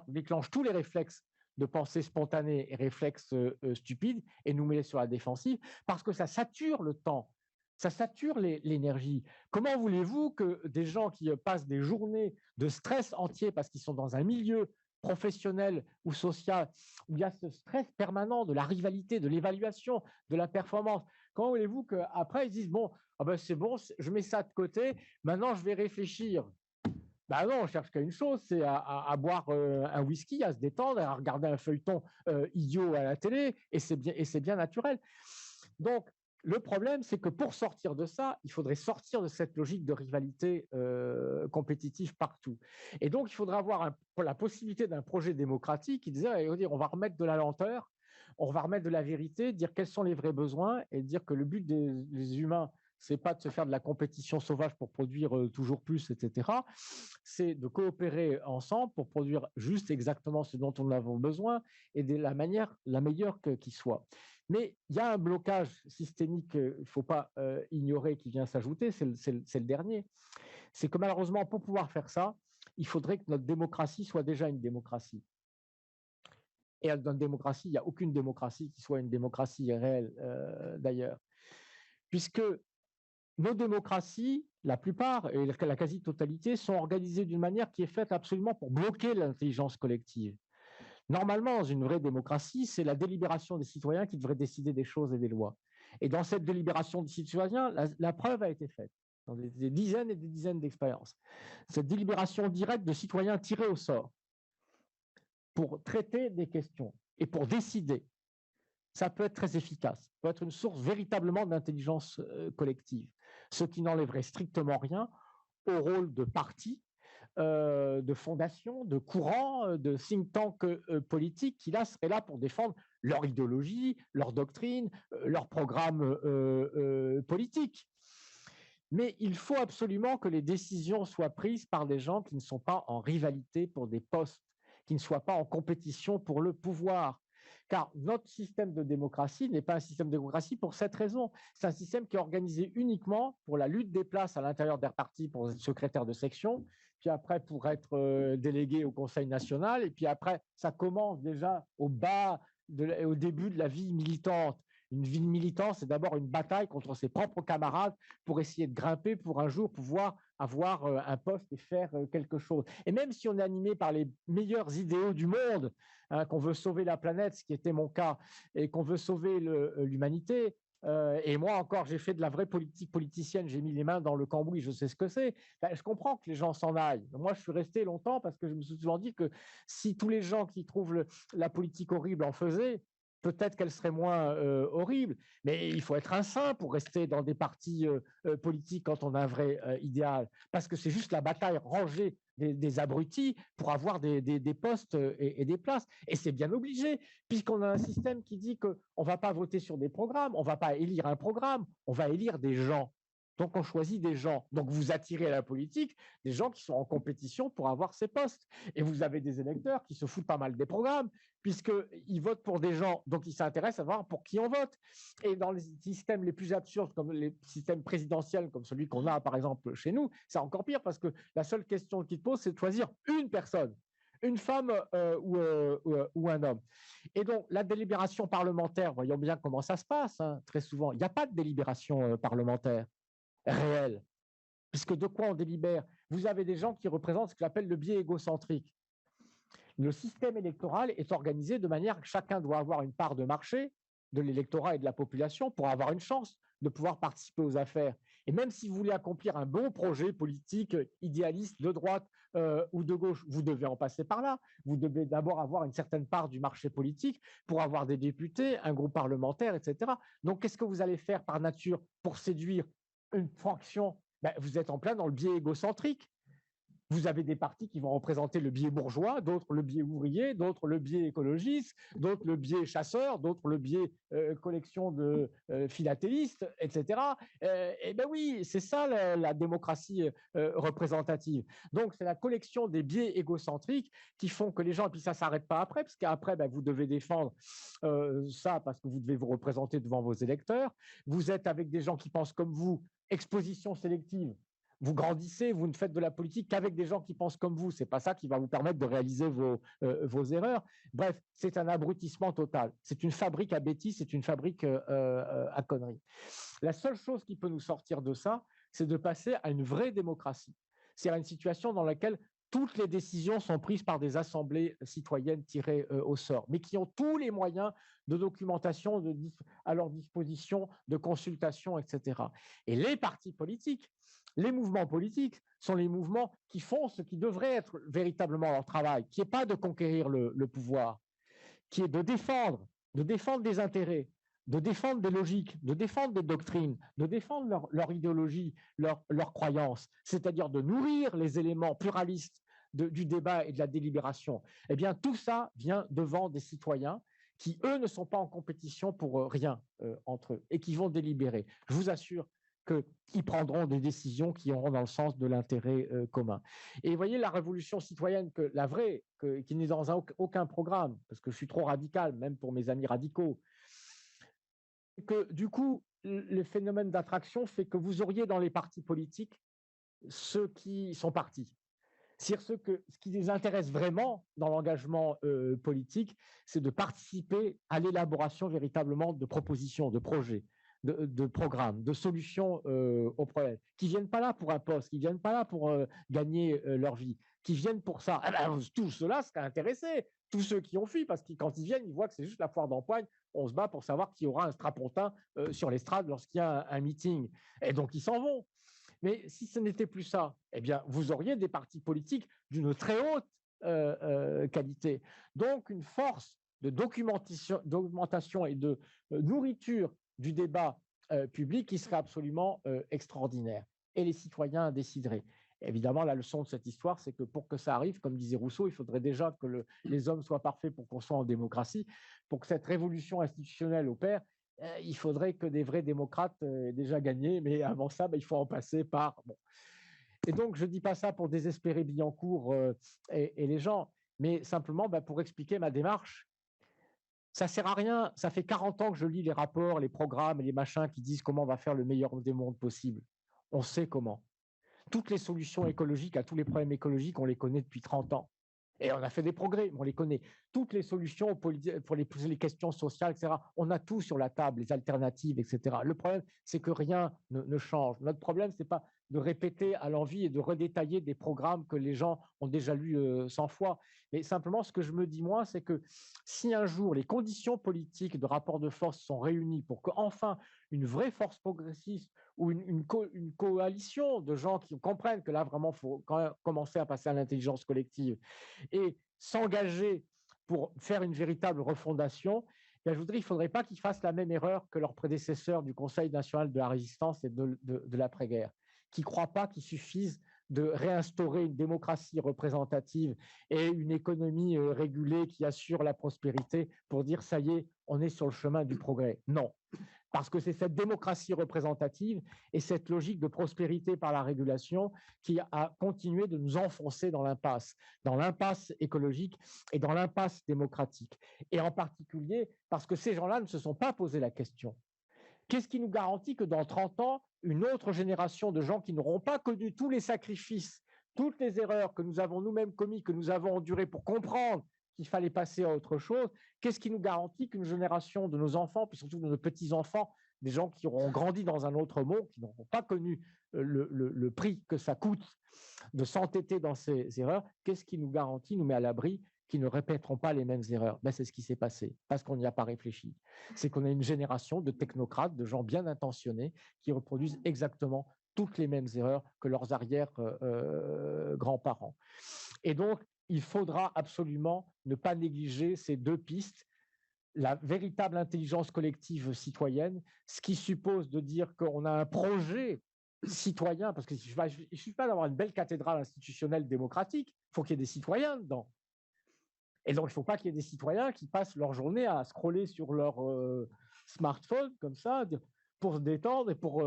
déclenche tous les réflexes de pensée spontanée et réflexes stupides et nous met sur la défensive parce que ça sature le temps, ça sature l'énergie. Comment voulez-vous que des gens qui passent des journées de stress entier parce qu'ils sont dans un milieu professionnel ou social où il y a ce stress permanent de la rivalité, de l'évaluation, de la performance, comment voulez-vous qu'après ils disent bon, ah ben c'est bon, je mets ça de côté, maintenant je vais réfléchir. Ben non, on cherche qu'à une chose, c'est à boire un whisky, à se détendre, à regarder un feuilleton idiot à la télé, et c'est bien naturel. Donc, le problème, c'est que pour sortir de ça, il faudrait sortir de cette logique de rivalité compétitive partout. Et donc, il faudrait avoir la possibilité d'un projet démocratique qui disait, on va remettre de la lenteur, on va remettre de la vérité, dire quels sont les vrais besoins et dire que le but des humains, c'est pas de se faire de la compétition sauvage pour produire toujours plus, etc. C'est de coopérer ensemble pour produire juste exactement ce dont nous avons besoin et de la manière la meilleure qui soit. Mais il y a un blocage systémique qu'il ne faut pas ignorer qui vient s'ajouter, c'est le dernier. C'est que malheureusement, pour pouvoir faire ça, il faudrait que notre démocratie soit déjà une démocratie. Et dans une démocratie, il n'y a aucune démocratie qui soit une démocratie réelle d'ailleurs. Puisque nos démocraties, la plupart et la quasi-totalité, sont organisées d'une manière qui est faite absolument pour bloquer l'intelligence collective. Normalement, dans une vraie démocratie, c'est la délibération des citoyens qui devrait décider des choses et des lois. Et dans cette délibération des citoyens, la preuve a été faite dans des dizaines et des dizaines d'expériences. Cette délibération directe de citoyens tirés au sort pour traiter des questions et pour décider, ça peut être très efficace, ça peut être une source véritablement d'intelligence collective, ce qui n'enlèverait strictement rien au rôle de parti, de fondations, de courants, de think tanks politiques qui là seraient là pour défendre leur idéologie, leur doctrine, leur programme politique. Mais il faut absolument que les décisions soient prises par des gens qui ne sont pas en rivalité pour des postes, qui ne soient pas en compétition pour le pouvoir. Car notre système de démocratie n'est pas un système de démocratie pour cette raison. C'est un système qui est organisé uniquement pour la lutte des places à l'intérieur des partis pour être secrétaire de section, puis après pour être délégué au Conseil national, et puis après, ça commence déjà au début de la vie militante. Une vie militante, c'est d'abord une bataille contre ses propres camarades pour essayer de grimper pour un jour pouvoir avoir un poste et faire quelque chose. Et même si on est animé par les meilleurs idéaux du monde, hein, qu'on veut sauver la planète, ce qui était mon cas, et qu'on veut sauver l'humanité, et moi encore, j'ai fait de la vraie politique politicienne, j'ai mis les mains dans le cambouis, je sais ce que c'est. Ben, je comprends que les gens s'en aillent. Moi, je suis resté longtemps parce que je me suis souvent dit que si tous les gens qui trouvent la politique horrible en faisaient, peut-être qu'elle serait moins horrible, mais il faut être un saint pour rester dans des partis politiques quand on a un vrai idéal, parce que c'est juste la bataille rangée des abrutis pour avoir des postes et des places. Et c'est bien obligé, puisqu'on a un système qui dit qu'on ne va pas voter sur des programmes, on ne va pas élire un programme, on va élire des gens. Donc, on choisit des gens. Donc, vous attirez à la politique des gens qui sont en compétition pour avoir ces postes. Et vous avez des électeurs qui se foutent pas mal des programmes, puisqu'ils votent pour des gens, donc ils s'intéressent à voir pour qui on vote. Et dans les systèmes les plus absurdes, comme les systèmes présidentiels, comme celui qu'on a par exemple chez nous, c'est encore pire, parce que la seule question qu'ils te posent, c'est de choisir une personne, une femme ou un homme. Et donc, la délibération parlementaire, voyons bien comment ça se passe, hein, très souvent, il n'y a pas de délibération parlementaire réelle, puisque de quoi on délibère? Vous avez des gens qui représentent ce que j'appelle le biais égocentrique. Le système électoral est organisé de manière que chacun doit avoir une part de marché de l'électorat et de la population pour avoir une chance de pouvoir participer aux affaires. Et même si vous voulez accomplir un bon projet politique idéaliste de droite ou de gauche, vous devez en passer par là. Vous devez d'abord avoir une certaine part du marché politique pour avoir des députés, un groupe parlementaire, etc. Donc, qu'est-ce que vous allez faire par nature pour séduire une fraction? Ben, vous êtes en plein dans le biais égocentrique. Vous avez des partis qui vont représenter le biais bourgeois, d'autres le biais ouvrier, d'autres le biais écologiste, d'autres le biais chasseur, d'autres le biais collection de philatélistes, etc. Et ben oui, c'est ça la démocratie représentative. Donc c'est la collection des biais égocentriques qui font que les gens, et puis ça ne s'arrête pas après, parce qu'après, ben, vous devez défendre ça parce que vous devez vous représenter devant vos électeurs. Vous êtes avec des gens qui pensent comme vous, exposition sélective. Vous grandissez, vous ne faites de la politique qu'avec des gens qui pensent comme vous. Ce n'est pas ça qui va vous permettre de réaliser vos erreurs. Bref, c'est un abrutissement total. C'est une fabrique à bêtises, c'est une fabrique à conneries. La seule chose qui peut nous sortir de ça, c'est de passer à une vraie démocratie. C'est à une situation dans laquelle toutes les décisions sont prises par des assemblées citoyennes tirées au sort, mais qui ont tous les moyens de documentation à leur disposition, de consultation, etc. Et les partis politiques, les mouvements politiques sont les mouvements qui font ce qui devrait être véritablement leur travail, qui n'est pas de conquérir le pouvoir, qui est de défendre des intérêts, de défendre des logiques, de défendre des doctrines, de défendre leur idéologie, leur croyance, c'est-à-dire de nourrir les éléments pluralistes du débat et de la délibération. Eh bien, tout ça vient devant des citoyens qui, eux, ne sont pas en compétition pour rien entre eux et qui vont délibérer. Je vous assure qu'ils prendront des décisions qui auront dans le sens de l'intérêt commun. Et vous voyez, la révolution citoyenne, la vraie, qui n'est dans aucun programme, parce que je suis trop radical, même pour mes amis radicaux, que du coup, le phénomène d'attraction fait que vous auriez dans les partis politiques ceux qui sont partis. C'est-à-dire ce qui les intéresse vraiment dans l'engagement politique, c'est de participer à l'élaboration véritablement de propositions, de projets, de programmes, de solutions aux problèmes, qui ne viennent pas là pour un poste, qui ne viennent pas là pour gagner leur vie, qui viennent pour ça. Eh ben, tout cela serait intéressé, tous ceux qui ont fui, parce que quand ils viennent, ils voient que c'est juste la foire d'empoigne, on se bat pour savoir qui aura un strapontin sur l'estrade lorsqu'il y a un meeting. Et donc, ils s'en vont. Mais si ce n'était plus ça, eh bien, vous auriez des partis politiques d'une très haute qualité. Donc, une force de documentation et de nourriture du débat public qui serait absolument extraordinaire. Et les citoyens décideraient. Évidemment, la leçon de cette histoire, c'est que pour que ça arrive, comme disait Rousseau, il faudrait déjà que les hommes soient parfaits pour qu'on soit en démocratie. Pour que cette révolution institutionnelle opère, il faudrait que des vrais démocrates aient déjà gagné, mais avant ça, il faut en passer par... Bon. Et donc, je ne dis pas ça pour désespérer Billancourt et les gens, mais simplement pour expliquer ma démarche. Ça ne sert à rien, ça fait 40 ans que je lis les rapports, les programmes et les machins qui disent comment on va faire le meilleur des mondes possible. On sait comment. Toutes les solutions écologiques à tous les problèmes écologiques, on les connaît depuis 30 ans. Et on a fait des progrès, on les connaît. Toutes les solutions pour les questions sociales, etc., on a tout sur la table, les alternatives, etc. Le problème, c'est que rien ne change. Notre problème, ce n'est pas de répéter à l'envi et de redétailler des programmes que les gens ont déjà lus 100 fois. Mais simplement, ce que je me dis, moi, c'est que si un jour les conditions politiques de rapport de force sont réunies pour qu'enfin une vraie force progressiste ou une coalition de gens qui comprennent que là, vraiment, il faut quand même commencer à passer à l'intelligence collective et s'engager pour faire une véritable refondation, je voudrais, il ne faudrait pas qu'ils fassent la même erreur que leurs prédécesseurs du Conseil national de la résistance et de l'après-guerre, qui ne croient pas qu'il suffise de réinstaurer une démocratie représentative et une économie régulée qui assure la prospérité pour dire ça y est, on est sur le chemin du progrès. Non, parce que c'est cette démocratie représentative et cette logique de prospérité par la régulation qui a continué de nous enfoncer dans l'impasse écologique et dans l'impasse démocratique. Et en particulier parce que ces gens-là ne se sont pas posé la question. Qu'est-ce qui nous garantit que dans 30 ans, une autre génération de gens qui n'auront pas connu tous les sacrifices, toutes les erreurs que nous avons nous-mêmes commis, que nous avons endurées pour comprendre qu'il fallait passer à autre chose, qu'est-ce qui nous garantit qu'une génération de nos enfants, puis surtout de nos petits-enfants, des gens qui auront grandi dans un autre monde, qui n'auront pas connu le prix que ça coûte de s'entêter dans ces erreurs, qu'est-ce qui nous garantit, nous met à l'abri qu'ils ne répéteront pas les mêmes erreurs? C'est ce qui s'est passé, parce qu'on n'y a pas réfléchi. C'est qu'on a une génération de technocrates, de gens bien intentionnés, qui reproduisent exactement toutes les mêmes erreurs que leurs arrière-grands-parents. Et donc, il faudra absolument ne pas négliger ces deux pistes. La véritable intelligence collective citoyenne, ce qui suppose de dire qu'on a un projet citoyen, parce qu'il ne suffit pas d'avoir une belle cathédrale institutionnelle démocratique, il faut qu'il y ait des citoyens dedans. Et donc, il ne faut pas qu'il y ait des citoyens qui passent leur journée à scroller sur leur smartphone, comme ça, pour se détendre et pour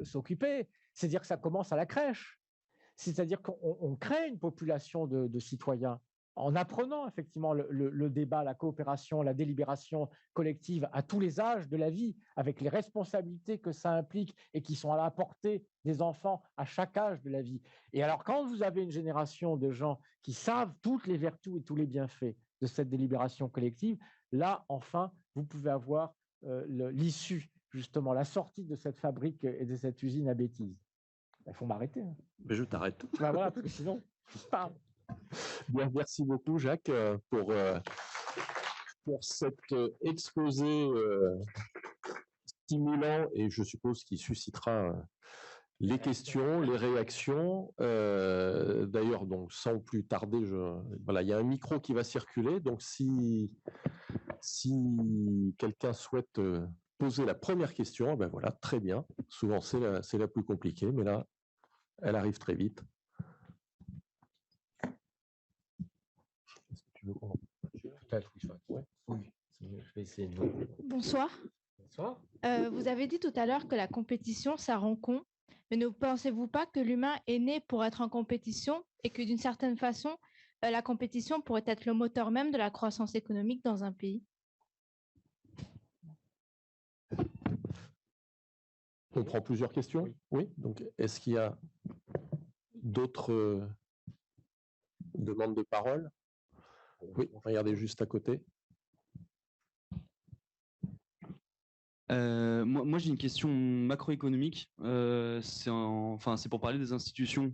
s'occuper. C'est-à-dire que ça commence à la crèche. C'est-à-dire qu'on crée une population de citoyens en apprenant effectivement le débat, la coopération, la délibération collective à tous les âges de la vie, avec les responsabilités que ça implique et qui sont à la portée des enfants à chaque âge de la vie. Et alors, quand vous avez une génération de gens qui savent toutes les vertus et tous les bienfaits de cette délibération collective, là, enfin, vous pouvez avoir l'issue, justement, la sortie de cette fabrique et de cette usine à bêtises. Il faut m'arrêter. Hein. Mais je t'arrête tout. Voilà, parce que sinon, je parle. Bien, merci beaucoup, Jacques, pour cet exposé stimulant et je suppose qu'il suscitera les questions, les réactions. D'ailleurs, donc, sans plus tarder, voilà, il y a un micro qui va circuler. Donc, si quelqu'un souhaite poser la première question, ben voilà, très bien. Souvent, c'est la plus compliquée, mais là, elle arrive très vite. Est-ce que tu veux qu'on... Peut-être, oui. Je vais essayer de... Bonsoir. Bonsoir. Vous avez dit tout à l'heure que la compétition, ça rend con, mais ne pensez-vous pas que l'humain est né pour être en compétition et que d'une certaine façon, la compétition pourrait être le moteur même de la croissance économique dans un pays? On prend plusieurs questions? Oui. Donc, est-ce qu'il y a d'autres demandes de parole? Oui, regardez juste à côté. Moi j'ai une question macroéconomique. C'est pour parler des institutions.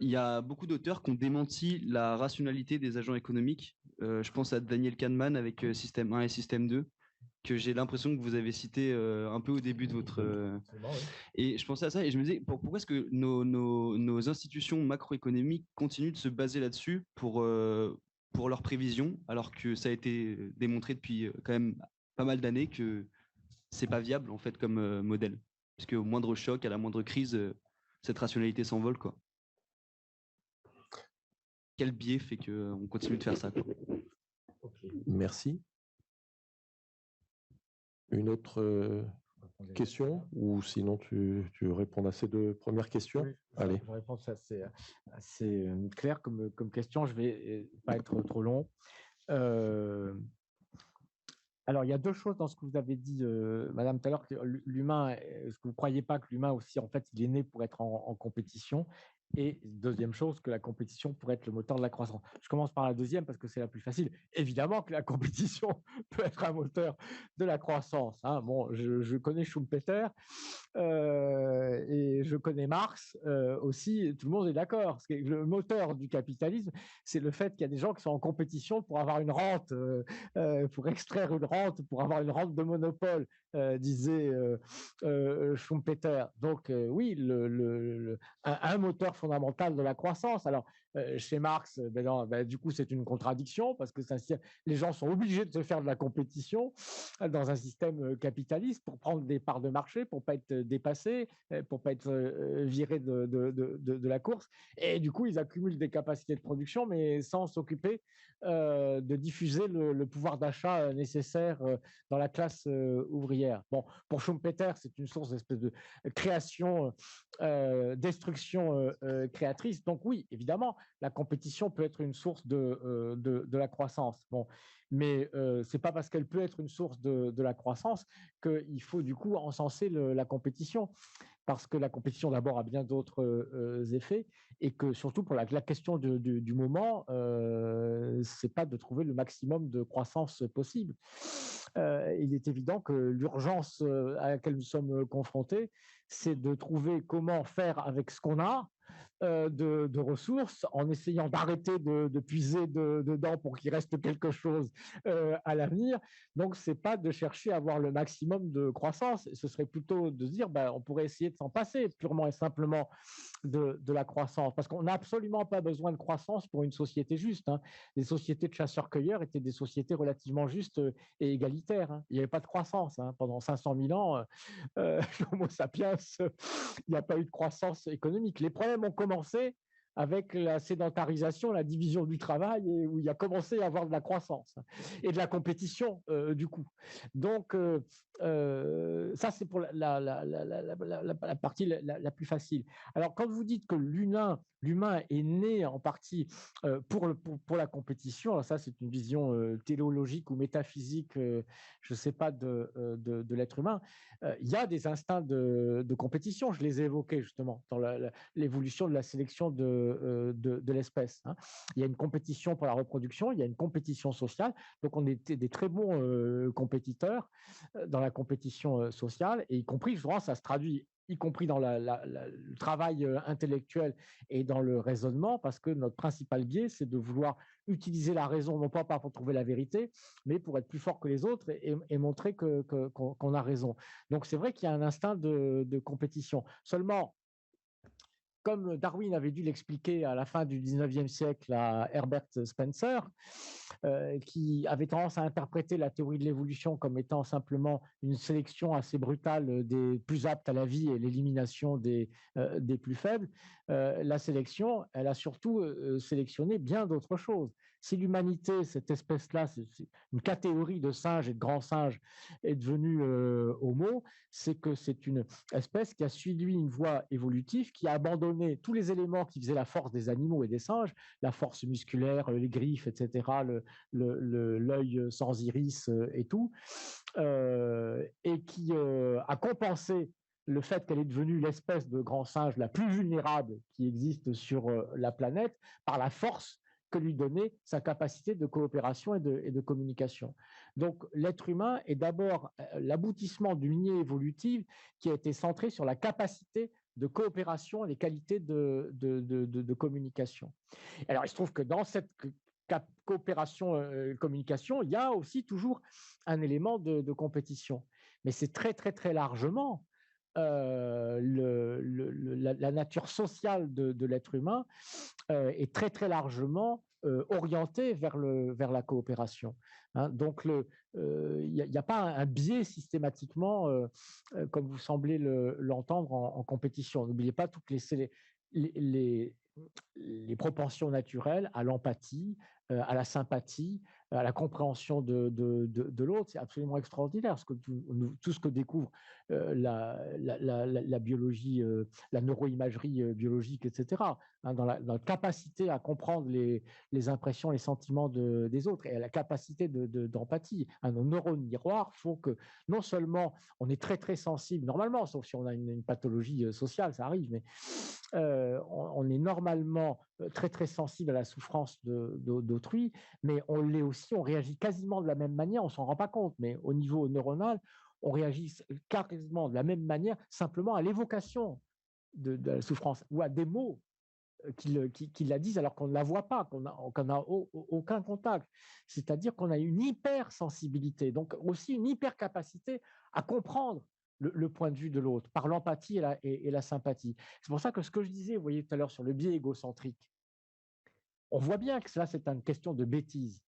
Il y a beaucoup d'auteurs qui ont démenti la rationalité des agents économiques. Je pense à Daniel Kahneman avec Système 1 et Système 2, que j'ai l'impression que vous avez cité un peu au début de votre... Et je pensais à ça et je me disais, pourquoi est-ce que nos institutions macroéconomiques continuent de se baser là-dessus pour leurs prévisions, alors que ça a été démontré depuis quand même pas mal d'années que c'est pas viable en fait comme modèle, parce qu'au moindre choc, à la moindre crise, cette rationalité s'envole, quoi. Quel biais fait qu'on continue de faire ça, quoi? Merci. Une autre répondais. Question, ou sinon tu réponds à ces deux premières questions? Oui, Allez. je réponds, c'est assez clair comme question. Je vais pas être trop long. Alors, il y a deux choses dans ce que vous avez dit, madame, tout à l'heure, que l'humain, est-ce que vous ne croyez pas que l'humain aussi, en fait, il est né pour être en compétition? Et deuxième chose, que la compétition pourrait être le moteur de la croissance. Je commence par la deuxième parce que c'est la plus facile. Évidemment que la compétition peut être un moteur de la croissance, hein. Bon, je connais Schumpeter et je connais Marx aussi. Tout le monde est d'accord. Parce que le moteur du capitalisme, c'est le fait qu'il y a des gens qui sont en compétition pour avoir une rente, pour extraire une rente, pour avoir une rente de monopole, disait Schumpeter. Donc oui, un moteur fondamental de la croissance. Alors chez Marx, du coup, c'est une contradiction parce que les gens sont obligés de se faire de la compétition dans un système capitaliste pour prendre des parts de marché, pour pas être dépassés, pour pas être virés de la course. Et du coup, ils accumulent des capacités de production, mais sans s'occuper de diffuser le pouvoir d'achat nécessaire dans la classe ouvrière. Bon, pour Schumpeter, c'est une source d'espèce de création, destruction créatrice. Donc oui, évidemment, la compétition peut être une source de la croissance. Bon, mais c'est pas parce qu'elle peut être une source de la croissance qu'il faut du coup encenser la compétition, parce que la compétition d'abord a bien d'autres effets, et que surtout pour la question du moment, c'est pas de trouver le maximum de croissance possible. Il est évident que l'urgence à laquelle nous sommes confrontés, c'est de trouver comment faire avec ce qu'on a, de ressources, en essayant d'arrêter de puiser dedans pour qu'il reste quelque chose à l'avenir. Donc, c'est pas de chercher à avoir le maximum de croissance, ce serait plutôt de se dire, on pourrait essayer de s'en passer purement et simplement de la croissance, parce qu'on n'a absolument pas besoin de croissance pour une société juste, hein. Les sociétés de chasseurs-cueilleurs étaient des sociétés relativement justes et égalitaires, hein. Il n'y avait pas de croissance, hein. Pendant 500 000 ans, l'Homo sapiens, il n'y a pas eu de croissance économique. Les problèmes ont commencé avec la sédentarisation, la division du travail, et où il a commencé à avoir de la croissance et de la compétition du coup. Donc ça, c'est pour la partie la plus facile. Alors quand vous dites que l'humain est né en partie pour la compétition, alors ça c'est une vision téléologique ou métaphysique, je ne sais pas, de l'être humain. Il y a des instincts de compétition, je les ai évoqués justement dans l'évolution de la sélection de l'espèce, hein. Il y a une compétition pour la reproduction, il y a une compétition sociale, donc on était des très bons compétiteurs dans la compétition sociale, et y compris, souvent, ça se traduit y compris dans le travail intellectuel et dans le raisonnement, parce que notre principal biais, c'est de vouloir utiliser la raison, non pas pour trouver la vérité, mais pour être plus fort que les autres et montrer qu'on a raison. Donc c'est vrai qu'il y a un instinct de compétition. Seulement, comme Darwin avait dû l'expliquer à la fin du 19e siècle à Herbert Spencer, qui avait tendance à interpréter la théorie de l'évolution comme étant simplement une sélection assez brutale des plus aptes à la vie et l'élimination des plus faibles, la sélection, elle a surtout sélectionné bien d'autres choses. Si l'humanité, cette espèce-là, c'est une catégorie de singes et de grands singes, est devenue homo, c'est que c'est une espèce qui a suivi une voie évolutive, qui a abandonné tous les éléments qui faisaient la force des animaux et des singes, la force musculaire, les griffes, etc., l'œil sans iris et tout, et qui a compensé le fait qu'elle est devenue l'espèce de grand singe la plus vulnérable qui existe sur la planète par la force que lui donnait sa capacité de coopération et de communication. Donc l'être humain est d'abord l'aboutissement d'une lignée évolutive qui a été centrée sur la capacité de coopération et les qualités de communication. Alors il se trouve que dans cette coopération communication, il y a aussi toujours un élément de compétition. Mais c'est très, très, très largement la nature sociale de l'être humain est très, très largement orientée vers la coopération, hein. Donc, il n'y a pas un biais systématiquement, comme vous semblez l'entendre, en compétition. N'oubliez pas toutes les propensions naturelles à l'empathie, à la sympathie, à la compréhension de l'autre, c'est absolument extraordinaire. Tout ce que découvre la biologie, la neuroimagerie biologique, etc., hein, dans la capacité à comprendre les impressions, les sentiments des autres et la capacité d'empathie. Nos neurones miroirs font que non seulement on est très très sensible, normalement, sauf si on a une pathologie sociale, ça arrive, mais on est normalement très très sensible à la souffrance d'autrui, mais on l'est aussi, on réagit quasiment de la même manière, on s'en rend pas compte, mais au niveau neuronal, on réagit quasiment de la même manière, simplement à l'évocation de la souffrance ou à des mots qui la disent alors qu'on ne la voit pas, qu'on n'a aucun contact. C'est-à-dire qu'on a une hypersensibilité, donc aussi une hypercapacité à comprendre le point de vue de l'autre par l'empathie et la sympathie. C'est pour ça que ce que je disais, vous voyez tout à l'heure sur le biais égocentrique, on voit bien que cela, c'est une question de bêtise.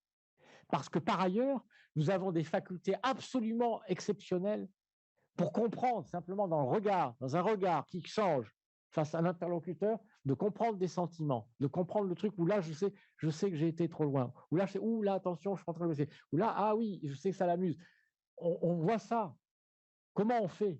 Parce que par ailleurs, nous avons des facultés absolument exceptionnelles pour comprendre simplement dans un regard qui change face à un interlocuteur, de comprendre des sentiments, de comprendre le truc où là, je sais que j'ai été trop loin, où là, attention, je suis en train de le où là, ah oui, je sais que ça l'amuse. On voit ça. Comment on fait?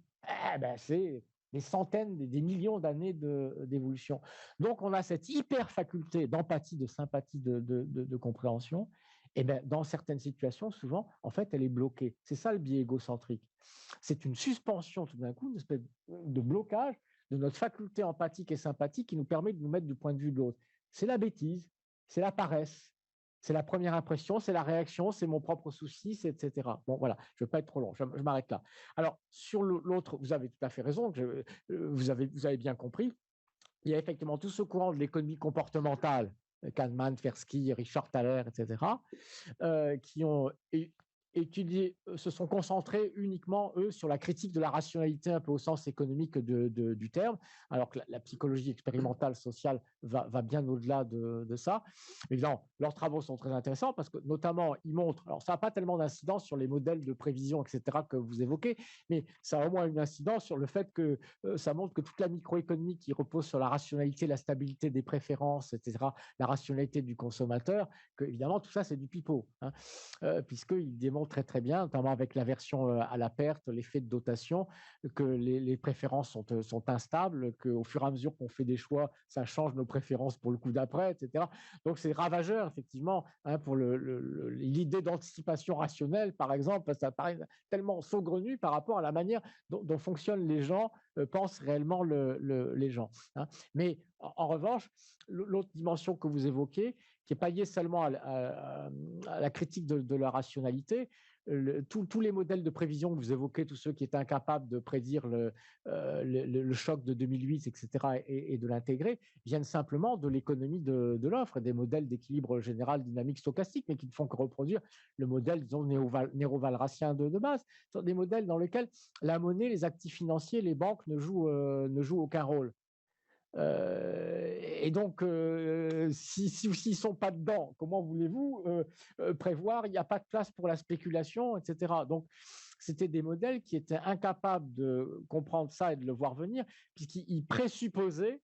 C'est des centaines, des millions d'années d'évolution. Donc, on a cette hyper faculté d'empathie, de sympathie, de compréhension. Et dans certaines situations, souvent, en fait, elle est bloquée. C'est ça le biais égocentrique. C'est une suspension, tout d'un coup, une espèce de blocage de notre faculté empathique et sympathique qui nous permet de nous mettre du point de vue de l'autre. C'est la bêtise, c'est la paresse, c'est la première impression, c'est la réaction, c'est mon propre souci, etc. Bon, voilà, je ne veux pas être trop long, je m'arrête là. Alors, sur l'autre, vous avez tout à fait raison, vous avez bien compris. Il y a effectivement tout ce courant de l'économie comportementale, Kahneman, Tversky, Richard Thaler, etc., qui ont étudié, se sont concentrés uniquement, eux, sur la critique de la rationalité un peu au sens économique du terme, alors que la psychologie expérimentale sociale va bien au-delà de ça. Évidemment, leurs travaux sont très intéressants parce que, notamment, ils montrent, alors ça n'a pas tellement d'incidence sur les modèles de prévision, etc., que vous évoquez, mais ça a au moins une incidence sur le fait que ça montre que toute la microéconomie qui repose sur la rationalité, la stabilité des préférences, etc., la rationalité du consommateur, que évidemment tout ça c'est du pipeau, hein, puisqu'il démontre très très bien, notamment avec l'aversion à la perte, l'effet de dotation, que les préférences sont instables, qu'au fur et à mesure qu'on fait des choix, ça change nos préférences pour le coup d'après, etc. Donc c'est ravageur effectivement, hein, pour l'idée d'anticipation rationnelle, par exemple, ça paraît tellement saugrenu par rapport à la manière dont fonctionnent les gens, pensent réellement les gens, hein. Mais en revanche, l'autre dimension que vous évoquez, qui n'est pas liée seulement à la critique de la rationalité, tous les modèles de prévision que vous évoquez, tous ceux qui étaient incapables de prédire le choc de 2008, etc., et de l'intégrer, viennent simplement de l'économie de l'offre, des modèles d'équilibre général dynamique stochastique, mais qui ne font que reproduire le modèle, disons, néo-walracien de base. Ce sont des modèles dans lesquels la monnaie, les actifs financiers, les banques ne jouent aucun rôle. Et donc, s'ils ne sont pas dedans, comment voulez-vous prévoir? Il n'y a pas de place pour la spéculation, etc. Donc, c'était des modèles qui étaient incapables de comprendre ça et de le voir venir, puisqu'ils présupposaient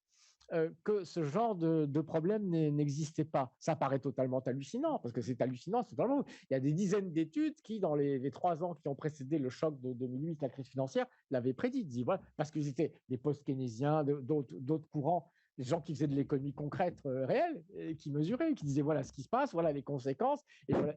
que ce genre de problème n'existait pas. Ça paraît totalement hallucinant, parce que c'est hallucinant, c'est totalement. Il y a des dizaines d'études qui, dans les 3 ans qui ont précédé le choc de 2008, la crise financière, l'avaient prédit. Ils disaient, voilà, parce qu'ils étaient des post-keynésiens, d'autres courants, des gens qui faisaient de l'économie concrète, réelle, et qui mesuraient, qui disaient voilà ce qui se passe, voilà les conséquences,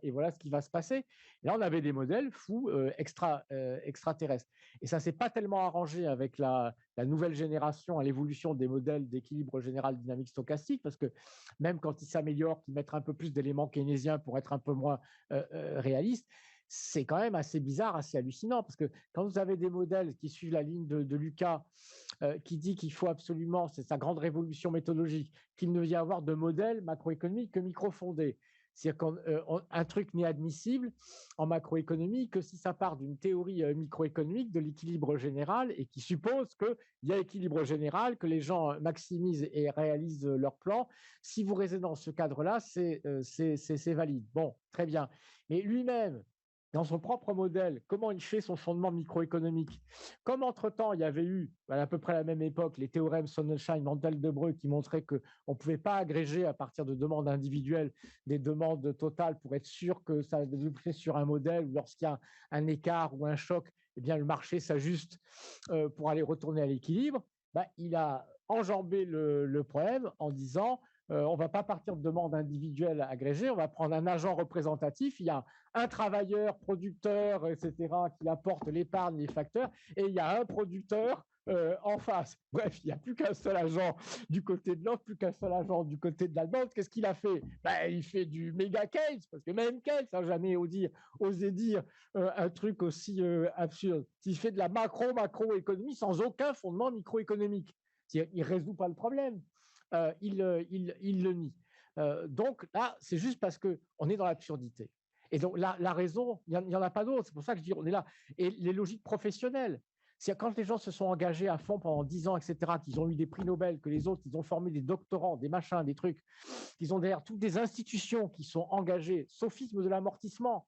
et voilà ce qui va se passer. Et là, on avait des modèles fous, extraterrestres. Et ça ne s'est pas tellement arrangé avec la nouvelle génération, à l'évolution des modèles d'équilibre général dynamique stochastique, parce que même quand ils s'améliorent, qu'ils mettent un peu plus d'éléments keynésiens pour être un peu moins réalistes, c'est quand même assez bizarre, assez hallucinant, parce que quand vous avez des modèles qui suivent la ligne de Lucas, qui dit qu'il faut absolument, c'est sa grande révolution méthodologique, qu'il ne y a avoir de modèle macroéconomique que microfondé. C'est-à-dire qu'un truc n'est admissible en macroéconomie que si ça part d'une théorie microéconomique de l'équilibre général et qui suppose qu'il y a équilibre général, que les gens maximisent et réalisent leur plan. Si vous raisonnez dans ce cadre-là, c'est valide. Bon, très bien. Mais lui-même, dans son propre modèle, comment il fait son fondement microéconomique. Comme entre-temps, il y avait eu, à peu près à la même époque, les théorèmes Sonnenschein-Mantel-Debreu qui montraient qu'on ne pouvait pas agréger à partir de demandes individuelles des demandes totales pour être sûr que ça déboucherait sur un modèle où lorsqu'il y a un écart ou un choc, eh bien, le marché s'ajuste pour aller retourner à l'équilibre. Il a enjambé le problème en disant on ne va pas partir de demandes individuelles agrégées, on va prendre un agent représentatif, il y a un travailleur, producteur, etc., qui apporte l'épargne, les facteurs, et il y a un producteur en face. Bref, il n'y a plus qu'un seul agent du côté de l'autre, plus qu'un seul agent du côté de l'Allemagne. Qu'est-ce qu'il a fait? Il fait du méga Keynes, parce que même Keynes n'a jamais osé dire un truc aussi absurde. Il fait de la macroéconomie sans aucun fondement microéconomique. Il ne résout pas le problème. Il le nie. Donc là, c'est juste parce qu'on est dans l'absurdité. Et donc la raison, il n'y en a pas d'autre. C'est pour ça que je dis on est là. Et les logiques professionnelles, c'est quand les gens se sont engagés à fond pendant 10 ans, etc., qu'ils ont eu des prix Nobel, que les autres, ils ont formé des doctorants, des machins, des trucs, qu'ils ont derrière toutes des institutions qui sont engagées, sophisme de l'amortissement.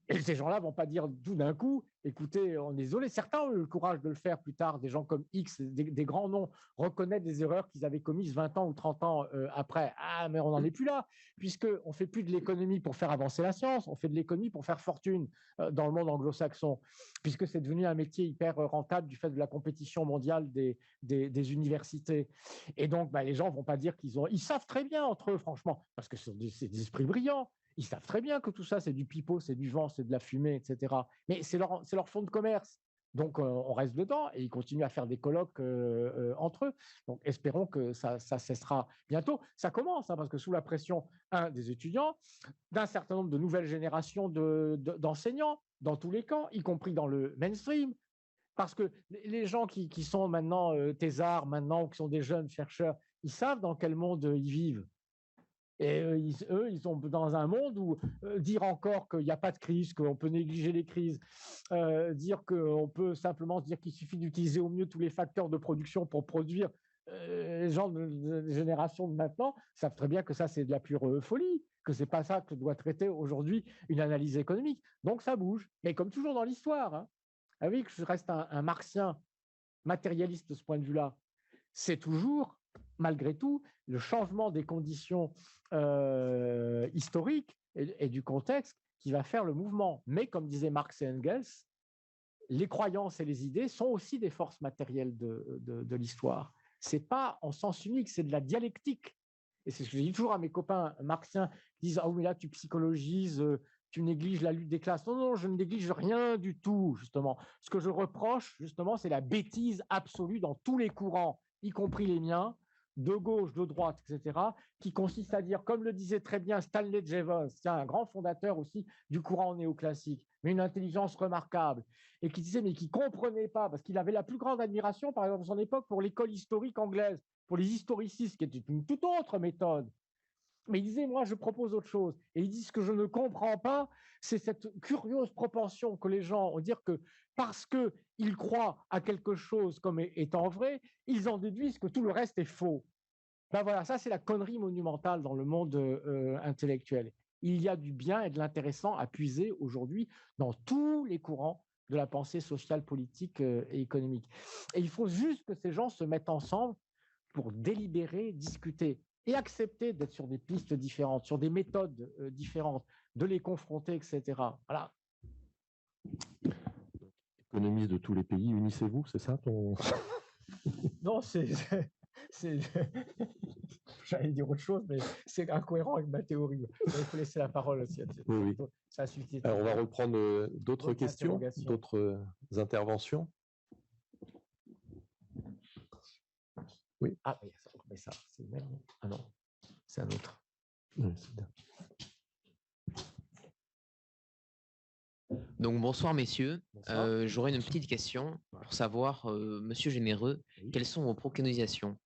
Et ces gens-là ne vont pas dire tout d'un coup, écoutez, on est désolé. Certains ont eu le courage de le faire plus tard. Des gens comme X, des grands noms, reconnaissent des erreurs qu'ils avaient commises 20 ans ou 30 ans après. Ah, mais on n'en est plus là, puisqu'on ne fait plus de l'économie pour faire avancer la science, on fait de l'économie pour faire fortune dans le monde anglo-saxon, puisque c'est devenu un métier hyper rentable du fait de la compétition mondiale des universités. Et donc, les gens ne vont pas dire ils savent très bien entre eux, franchement, parce que c'est des esprits brillants. Ils savent très bien que tout ça, c'est du pipeau, c'est du vent, c'est de la fumée, etc. Mais c'est leur fonds de commerce. Donc, on reste dedans et ils continuent à faire des colloques entre eux. Donc, espérons que ça cessera bientôt. Ça commence, parce que sous la pression, des étudiants, d'un certain nombre de nouvelles générations d'enseignants dans tous les camps, y compris dans le mainstream. Parce que les gens qui sont maintenant thésards, maintenant, ou qui sont des jeunes chercheurs, ils savent dans quel monde ils vivent. Et ils sont dans un monde où dire encore qu'il n'y a pas de crise, qu'on peut négliger les crises, dire qu'on peut simplement dire qu'il suffit d'utiliser au mieux tous les facteurs de production pour produire, les gens de génération de maintenant savent très bien que ça, c'est de la pure folie, que ce n'est pas ça que doit traiter aujourd'hui une analyse économique. Donc ça bouge. Mais comme toujours dans l'histoire, ah oui, que je reste un marxien matérialiste de ce point de vue-là, c'est toujours, malgré tout, le changement des conditions historiques et du contexte qui va faire le mouvement. Mais comme disaient Marx et Engels, les croyances et les idées sont aussi des forces matérielles de l'histoire. Ce n'est pas en sens unique, c'est de la dialectique. Et c'est ce que je dis toujours à mes copains marxiens qui disent « Ah oui, mais là, tu psychologises, tu négliges la lutte des classes. » Non, non, je ne néglige rien du tout, justement. Ce que je reproche, justement, c'est la bêtise absolue dans tous les courants, y compris les miens, de gauche, de droite, etc., qui consiste à dire, comme le disait très bien Stanley Jevons, un grand fondateur aussi du courant néoclassique, mais une intelligence remarquable, et qui disait, mais qui ne comprenait pas, parce qu'il avait la plus grande admiration, par exemple, de son époque, pour l'école historique anglaise, pour les historicistes, qui était une toute autre méthode. Mais il disait, moi, je propose autre chose. Et il dit, ce que je ne comprends pas, c'est cette curieuse propension que les gens ont, dire que parce qu'ils croient à quelque chose comme étant vrai, ils en déduisent que tout le reste est faux. Voilà, ça, c'est la connerie monumentale dans le monde intellectuel. Il y a du bien et de l'intéressant à puiser aujourd'hui dans tous les courants de la pensée sociale, politique et économique. Et il faut juste que ces gens se mettent ensemble pour délibérer, discuter et accepter d'être sur des pistes différentes, sur des méthodes différentes, de les confronter, etc. Voilà. Économistes de tous les pays, unissez-vous, c'est ça ton... Non, j'allais dire autre chose, mais c'est incohérent avec ma théorie. Il faut laisser la parole aussi. Oui. Ça suffit. Alors, on va reprendre d'autres questions, d'autres interventions. Oui. Ah, mais ça, c'est le même. Ah non, c'est un autre. Oui, c'est bien. Donc, bonsoir, messieurs. J'aurais une petite question pour savoir, monsieur Généreux, quelles sont vos préconisations?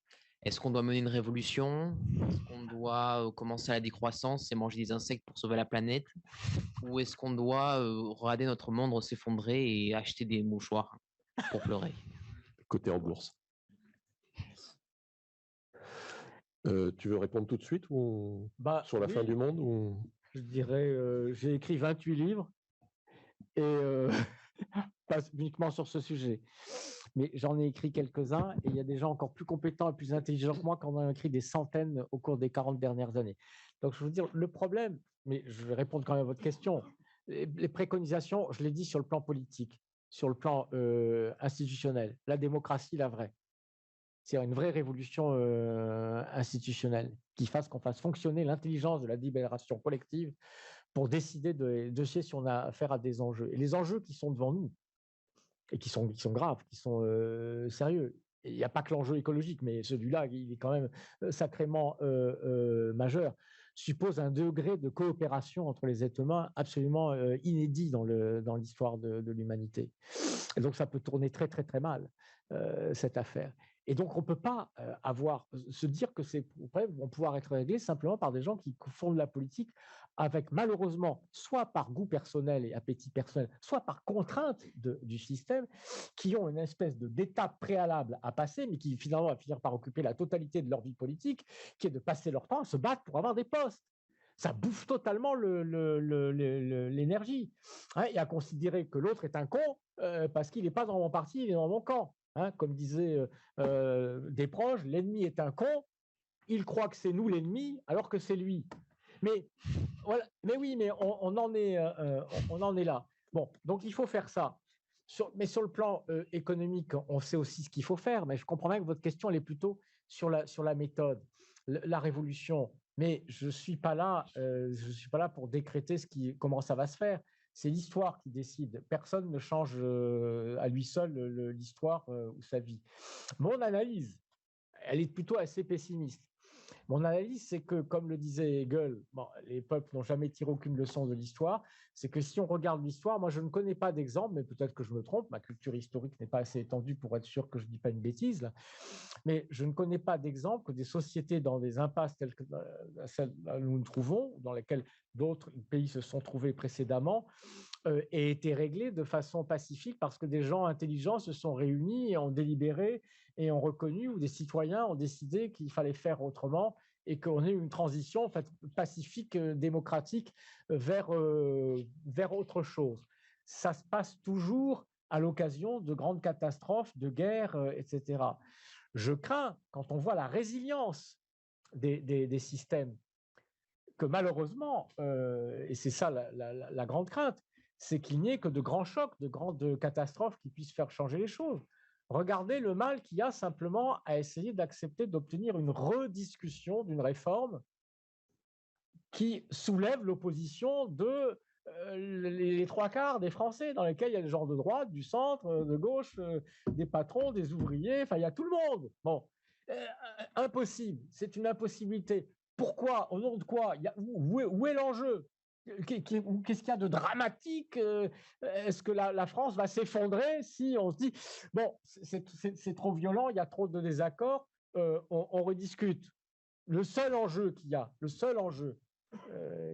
Est-ce qu'on doit mener une révolution? Est-ce qu'on doit commencer la décroissance et manger des insectes pour sauver la planète? Ou est-ce qu'on doit regarder notre monde s'effondrer et acheter des mouchoirs pour pleurer? Côté en bourse. Tu veux répondre tout de suite ou sur la fin du monde ou... Je dirais, j'ai écrit 28 livres. et pas uniquement sur ce sujet. Mais j'en ai écrit quelques-uns et il y a des gens encore plus compétents et plus intelligents que moi qui en ont écrit des centaines au cours des 40 dernières années. Donc, je veux dire, le problème, mais je vais répondre quand même à votre question, les préconisations, je l'ai dit sur le plan politique, sur le plan institutionnel, la démocratie, la vraie. C'est une vraie révolution institutionnelle qui fasse qu'on fasse fonctionner l'intelligence de la délibération collective pour décider de si on a affaire à des enjeux. Et les enjeux qui sont devant nous, et qui sont graves, qui sont sérieux. Et il n'y a pas que l'enjeu écologique, mais celui-là, il est quand même sacrément majeur, suppose un degré de coopération entre les êtres humains absolument inédit dans l'histoire de l'humanité. Et donc, ça peut tourner très, très, très mal, cette affaire. Et donc, on ne peut pas se dire que ces problèmes vont pouvoir être réglés simplement par des gens qui font de la politique avec, malheureusement, soit par goût personnel et appétit personnel, soit par contrainte du système, qui ont une espèce d'étape préalable à passer, mais qui finalement va finir par occuper la totalité de leur vie politique, qui est de passer leur temps à se battre pour avoir des postes. Ça bouffe totalement l'énergie. Hein, et à considérer que l'autre est un con parce qu'il n'est pas dans mon parti, il est dans mon camp. Hein, comme disait Desproges, l'ennemi est un con, il croit que c'est nous l'ennemi alors que c'est lui. Mais voilà, mais oui, mais on en est là. Bon, donc il faut faire ça. Mais sur le plan économique, on sait aussi ce qu'il faut faire. Mais je comprends bien que votre question elle est plutôt sur la méthode, la révolution. Mais je suis pas là pour décréter comment ça va se faire. C'est l'histoire qui décide. Personne ne change à lui seul l'histoire ou sa vie. Mon analyse, elle est plutôt assez pessimiste. Mon analyse, c'est que, comme le disait Hegel, les peuples n'ont jamais tiré aucune leçon de l'histoire, c'est que si on regarde l'histoire, moi je ne connais pas d'exemple, mais peut-être que je me trompe, ma culture historique n'est pas assez étendue pour être sûr que je ne dis pas une bêtise, là. Mais je ne connais pas d'exemple que des sociétés dans des impasses telles que celles que nous nous trouvons, dans lesquelles d'autres pays se sont trouvés précédemment, aient été réglées de façon pacifique parce que des gens intelligents se sont réunis et ont délibéré et ont reconnu, ou des citoyens ont décidé qu'il fallait faire autrement et qu'on ait une transition en fait, pacifique, démocratique vers autre chose. Ça se passe toujours à l'occasion de grandes catastrophes, de guerres, etc. Je crains, quand on voit la résilience des systèmes, que malheureusement, et c'est ça la grande crainte, c'est qu'il n'y ait que de grands chocs, de grandes catastrophes qui puissent faire changer les choses. Regardez le mal qu'il y a simplement à essayer d'accepter d'obtenir une rediscussion d'une réforme qui soulève l'opposition de les trois quarts des Français, dans lesquels il y a des gens de droite, du centre, de gauche, des patrons, des ouvriers, enfin il y a tout le monde. Bon, impossible, c'est une impossibilité. Pourquoi? Au nom de quoi? Où est l'enjeu? Qu'est-ce qu'il y a de dramatique? Est-ce que la France va s'effondrer si on se dit, bon, c'est trop violent, il y a trop de désaccords, on rediscute. Le seul enjeu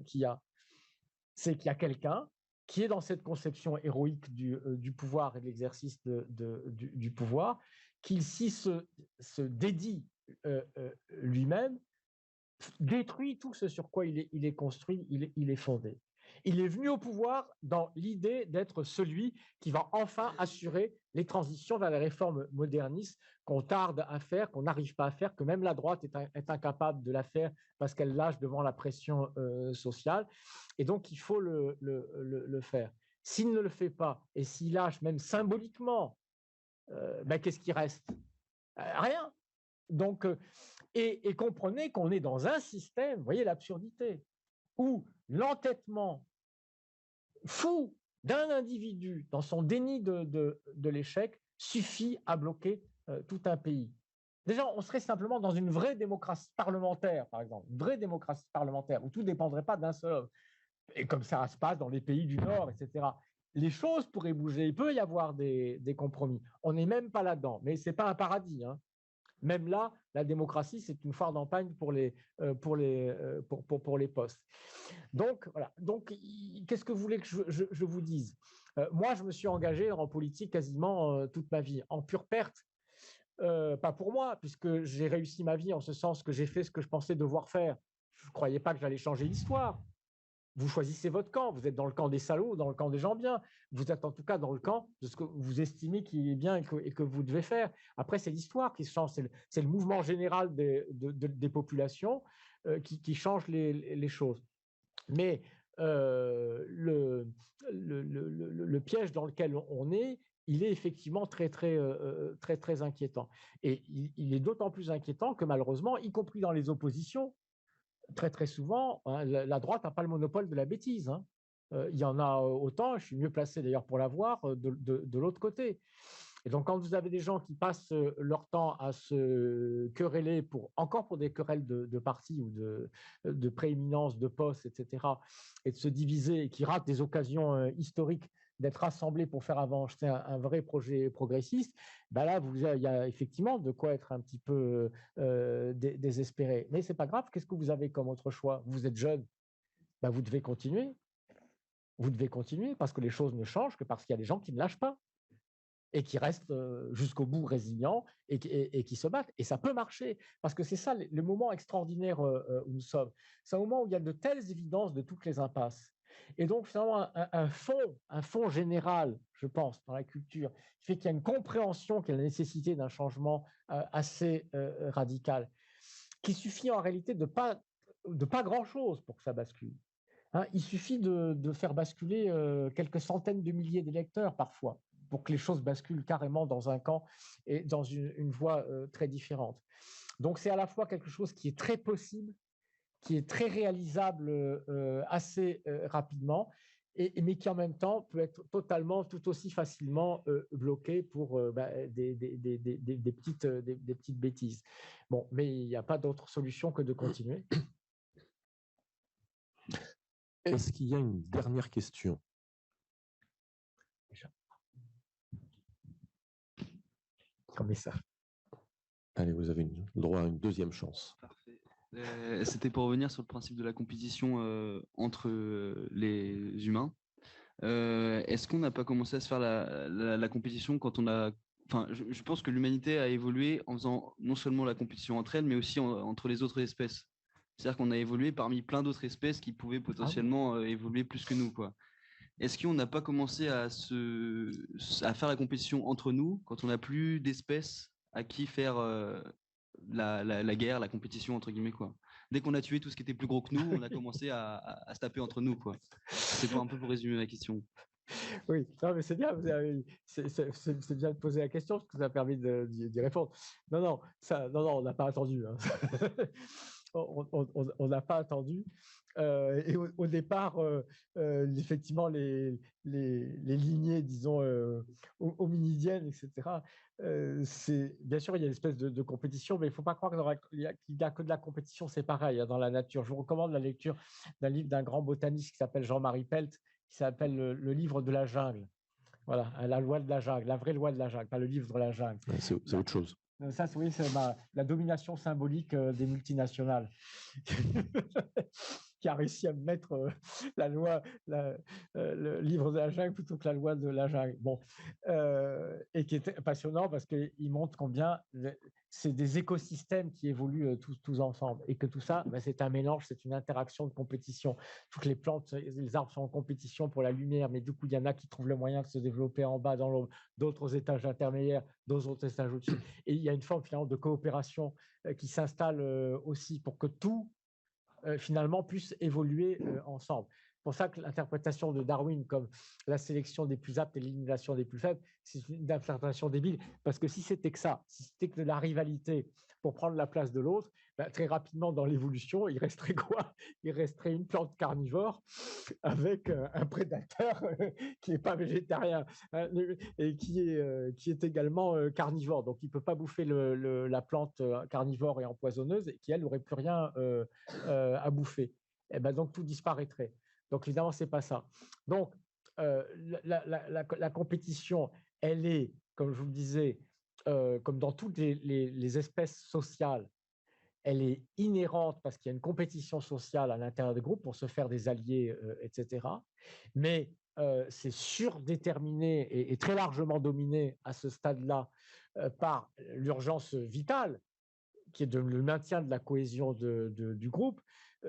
qu'il y a, c'est qu'il y a quelqu'un qui est dans cette conception héroïque du pouvoir et de l'exercice du pouvoir, qu'il s'y se dédie lui-même, détruit tout ce sur quoi il est construit, il est fondé. Il est venu au pouvoir dans l'idée d'être celui qui va enfin assurer les transitions vers les réformes modernistes qu'on tarde à faire, qu'on n'arrive pas à faire, que même la droite est incapable de la faire parce qu'elle lâche devant la pression sociale. Et donc, il faut le faire. S'il ne le fait pas et s'il lâche même symboliquement, qu'est-ce qui reste? Rien. Donc, et comprenez qu'on est dans un système, vous voyez l'absurdité, où l'entêtement fou d'un individu dans son déni de l'échec suffit à bloquer tout un pays. Déjà, on serait simplement dans une vraie démocratie parlementaire, par exemple, une vraie démocratie parlementaire, où tout ne dépendrait pas d'un seul homme, et comme ça se passe dans les pays du Nord, etc. Les choses pourraient bouger, il peut y avoir des compromis. On n'est même pas là-dedans, mais ce n'est pas un paradis, hein. Même là, la démocratie, c'est une foire d'empagne pour les postes. Donc, voilà. Donc, qu'est-ce que vous voulez que je vous dise? Moi, je me suis engagé en politique quasiment toute ma vie, en pure perte. Pas pour moi, puisque j'ai réussi ma vie en ce sens que j'ai fait ce que je pensais devoir faire. Je ne croyais pas que j'allais changer l'histoire. vous choisissez votre camp. Vous êtes dans le camp des salauds ou dans le camp des gens bien. Vous êtes en tout cas dans le camp de ce que vous estimez qu'il est bien et que vous devez faire. Après, c'est l'histoire qui change. C'est le mouvement général des populations qui change les choses. Mais le piège dans lequel on est, il est effectivement très inquiétant. Et il est d'autant plus inquiétant que malheureusement, y compris dans les oppositions, très souvent, hein, la droite n'a pas le monopole de la bêtise. Hein. Il y en a autant, je suis mieux placé d'ailleurs pour l'avoir, de l'autre côté. Et donc, quand vous avez des gens qui passent leur temps à se quereller, encore pour des querelles de parti ou de prééminence, de poste, etc., et de se diviser, et qui ratent des occasions historiques d'être rassemblés pour faire avancer un vrai projet progressiste, ben là, il y a effectivement de quoi être un petit peu désespéré. Mais ce n'est pas grave, qu'est-ce que vous avez comme autre choix? Vous êtes jeune, ben vous devez continuer. Vous devez continuer parce que les choses ne changent que parce qu'il y a des gens qui ne lâchent pas et qui restent jusqu'au bout résignants et qui se battent. Et ça peut marcher, parce que c'est ça le moment extraordinaire où nous sommes. C'est un moment où il y a de telles évidences de toutes les impasses. Et donc, finalement, un fond général, je pense, dans la culture, qui fait qu'il y a une compréhension qu'il y a la nécessité d'un changement assez radical, qui suffit en réalité de pas grand-chose pour que ça bascule. Hein, il suffit de faire basculer quelques centaines de milliers d'électeurs parfois, pour que les choses basculent carrément dans un camp et dans une voie très différente. Donc, c'est à la fois quelque chose qui est très possible, qui est très réalisable assez rapidement, mais qui en même temps peut être totalement, tout aussi facilement bloqué pour des petites bêtises. Bon, mais il n'y a pas d'autre solution que de continuer. Est-ce qu'il y a une dernière question? Comme ça. Allez, vous avez droit à une deuxième chance. Parfait. C'était pour revenir sur le principe de la compétition entre les humains. Est-ce qu'on n'a pas commencé à se faire la compétition quand on a... Enfin, je pense que l'humanité a évolué en faisant non seulement la compétition entre elles, mais aussi entre les autres espèces. C'est-à-dire qu'on a évolué parmi plein d'autres espèces qui pouvaient potentiellement évoluer plus que nous, quoi. Est-ce qu'on n'a pas commencé à faire la compétition entre nous quand on n'a plus d'espèces à qui faire la guerre, la compétition, entre guillemets, quoi? Dès qu'on a tué tout ce qui était plus gros que nous, on a commencé à se taper entre nous, quoi. C'est un peu pour résumer ma question. Oui, non, mais c'est bien, c'est bien de poser la question parce que ça a permis d'y répondre. Non, on n'a pas attendu. Hein. On n'a pas attendu. Et au départ, effectivement, les lignées, disons, hominidiennes, etc., bien sûr, il y a une espèce de compétition, mais il ne faut pas croire qu'il n'y a que de la compétition, c'est pareil hein, dans la nature. Je vous recommande la lecture d'un livre d'un grand botaniste qui s'appelle Jean-Marie Pelt, qui s'appelle le livre de la jungle. Voilà, la loi de la jungle, la vraie loi de la jungle, pas le livre de la jungle. C'est autre chose. Ça, oui, c'est la domination symbolique des multinationales qui a réussi à mettre la loi, le livre de la jungle plutôt que la loi de la jungle. Bon, et qui est passionnant parce qu'il montre combien c'est des écosystèmes qui évoluent tous ensemble et que tout ça, c'est un mélange, c'est une interaction de compétition. Toutes les plantes, les arbres sont en compétition pour la lumière, mais du coup, il y en a qui trouvent le moyen de se développer en bas dans l'ombre, d'autres aux étages intermédiaires, d'autres aux étages au-dessus. Et il y a une forme finalement de coopération qui s'installe aussi pour que tout finalement puisse évoluer ensemble. C'est pour ça que l'interprétation de Darwin comme la sélection des plus aptes et l'élimination des plus faibles, c'est une interprétation débile, parce que si c'était que ça, si c'était que de la rivalité pour prendre la place de l'autre, très rapidement dans l'évolution, il resterait quoi? Il resterait une plante carnivore avec un prédateur qui n'est pas végétarien hein, et qui est également carnivore. Donc, il ne peut pas bouffer la plante carnivore et empoisonneuse et qui, elle, n'aurait plus rien à bouffer. Et donc, tout disparaîtrait. Donc, évidemment, ce n'est pas ça. Donc, la compétition, elle est, comme je vous le disais, comme dans toutes les espèces sociales, elle est inhérente parce qu'il y a une compétition sociale à l'intérieur des groupes pour se faire des alliés, etc. Mais c'est surdéterminé et très largement dominé à ce stade-là par l'urgence vitale, qui est le maintien de la cohésion du groupe,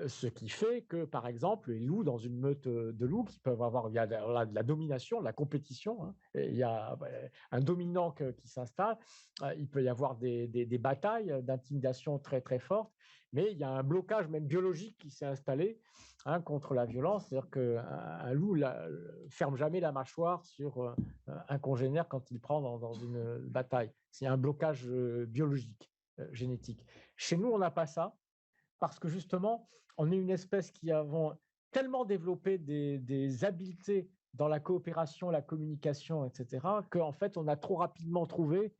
Ce qui fait que, par exemple, les loups, dans une meute de loups, il y a de la domination, de la compétition, hein, et il y a un dominant qui s'installe, il peut y avoir des batailles d'intimidation très, très fortes, mais il y a un blocage même biologique qui s'est installé, hein, contre la violence, c'est-à-dire qu'un loup ferme jamais la mâchoire sur un congénère quand il prend dans une bataille. C'est un blocage biologique, génétique. Chez nous, on n'a pas ça, parce que justement, on est une espèce qui avons tellement développé des habiletés dans la coopération, la communication, etc., qu'en fait, on a trop rapidement trouvé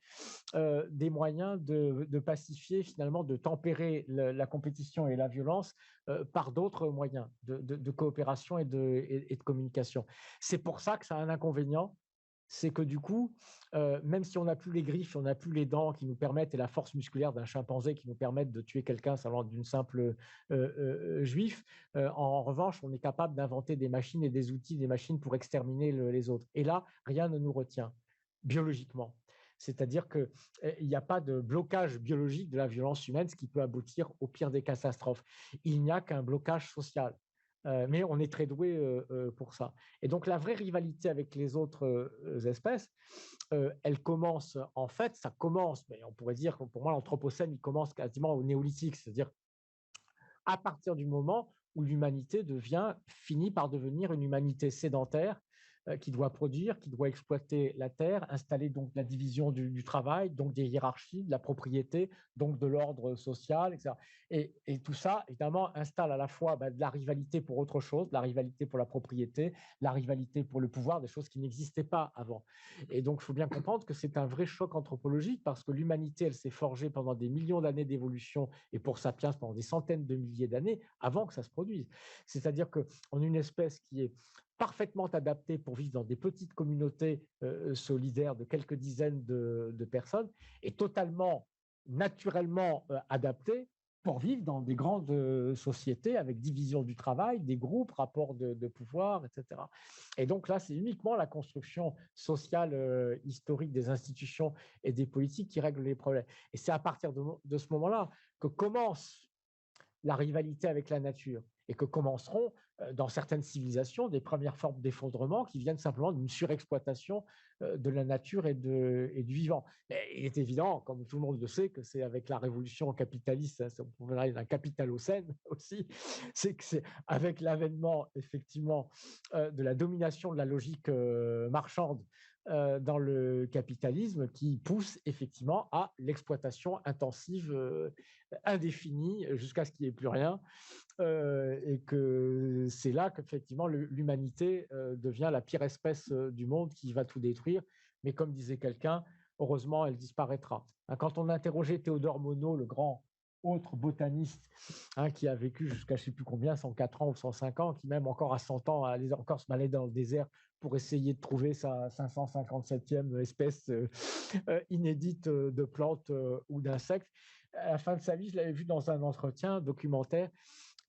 des moyens de pacifier, finalement, de tempérer la compétition et la violence par d'autres moyens de coopération et de communication. C'est pour ça que ça a un inconvénient, c'est que du coup, même si on n'a plus les griffes, on n'a plus les dents qui nous permettent, et la force musculaire d'un chimpanzé qui nous permettent de tuer quelqu'un sans d'une simple juif, en revanche, on est capable d'inventer des machines et des outils, des machines pour exterminer les autres. Et là, rien ne nous retient biologiquement. C'est-à-dire qu'il n'y a pas de blocage biologique de la violence humaine, ce qui peut aboutir au pire des catastrophes. Il n'y a qu'un blocage social. Mais on est très doué pour ça. Et donc la vraie rivalité avec les autres espèces, elle commence, en fait, ça commence, mais on pourrait dire que pour moi l'Anthropocène, il commence quasiment au néolithique, c'est-à-dire à partir du moment où l'humanité finit par devenir une humanité sédentaire, qui doit produire, qui doit exploiter la terre, installer donc la division du travail, donc des hiérarchies, de la propriété, donc de l'ordre social, etc. Et tout ça, évidemment, installe à la fois de la rivalité pour autre chose, de la rivalité pour la propriété, la rivalité pour le pouvoir, des choses qui n'existaient pas avant. Et donc, il faut bien comprendre que c'est un vrai choc anthropologique, parce que l'humanité, elle s'est forgée pendant des millions d'années d'évolution, et pour Sapiens, pendant des centaines de milliers d'années, avant que ça se produise. C'est-à-dire qu'on est une espèce qui est parfaitement adaptée pour vivre dans des petites communautés solidaires de quelques dizaines de personnes, et totalement naturellement adaptée pour vivre dans des grandes sociétés avec division du travail, des groupes, rapports de pouvoir, etc. Et donc là, c'est uniquement la construction sociale historique des institutions et des politiques qui règle les problèmes. Et c'est à partir de ce moment-là que commence la rivalité avec la nature, et que commenceront dans certaines civilisations des premières formes d'effondrement qui viennent simplement d'une surexploitation de la nature et du vivant. Mais il est évident, comme tout le monde le sait, que c'est avec la révolution capitaliste, hein, on peut parler d'un capitalocène aussi, c'est que c'est avec l'avènement effectivement de la domination de la logique marchande dans le capitalisme qui pousse effectivement à l'exploitation intensive indéfinie jusqu'à ce qu'il n'y ait plus rien, et que c'est là qu'effectivement l'humanité devient la pire espèce du monde qui va tout détruire. Mais comme disait quelqu'un, heureusement, elle disparaîtra. Quand on interrogeait Théodore Monod, le grand autre botaniste, hein, qui a vécu jusqu'à je ne sais plus combien, 104 ans ou 105 ans, qui même encore à 100 ans allait encore se balader dans le désert pour essayer de trouver sa 557e espèce inédite de plantes ou d'insectes. À la fin de sa vie, je l'avais vu dans un entretien documentaire,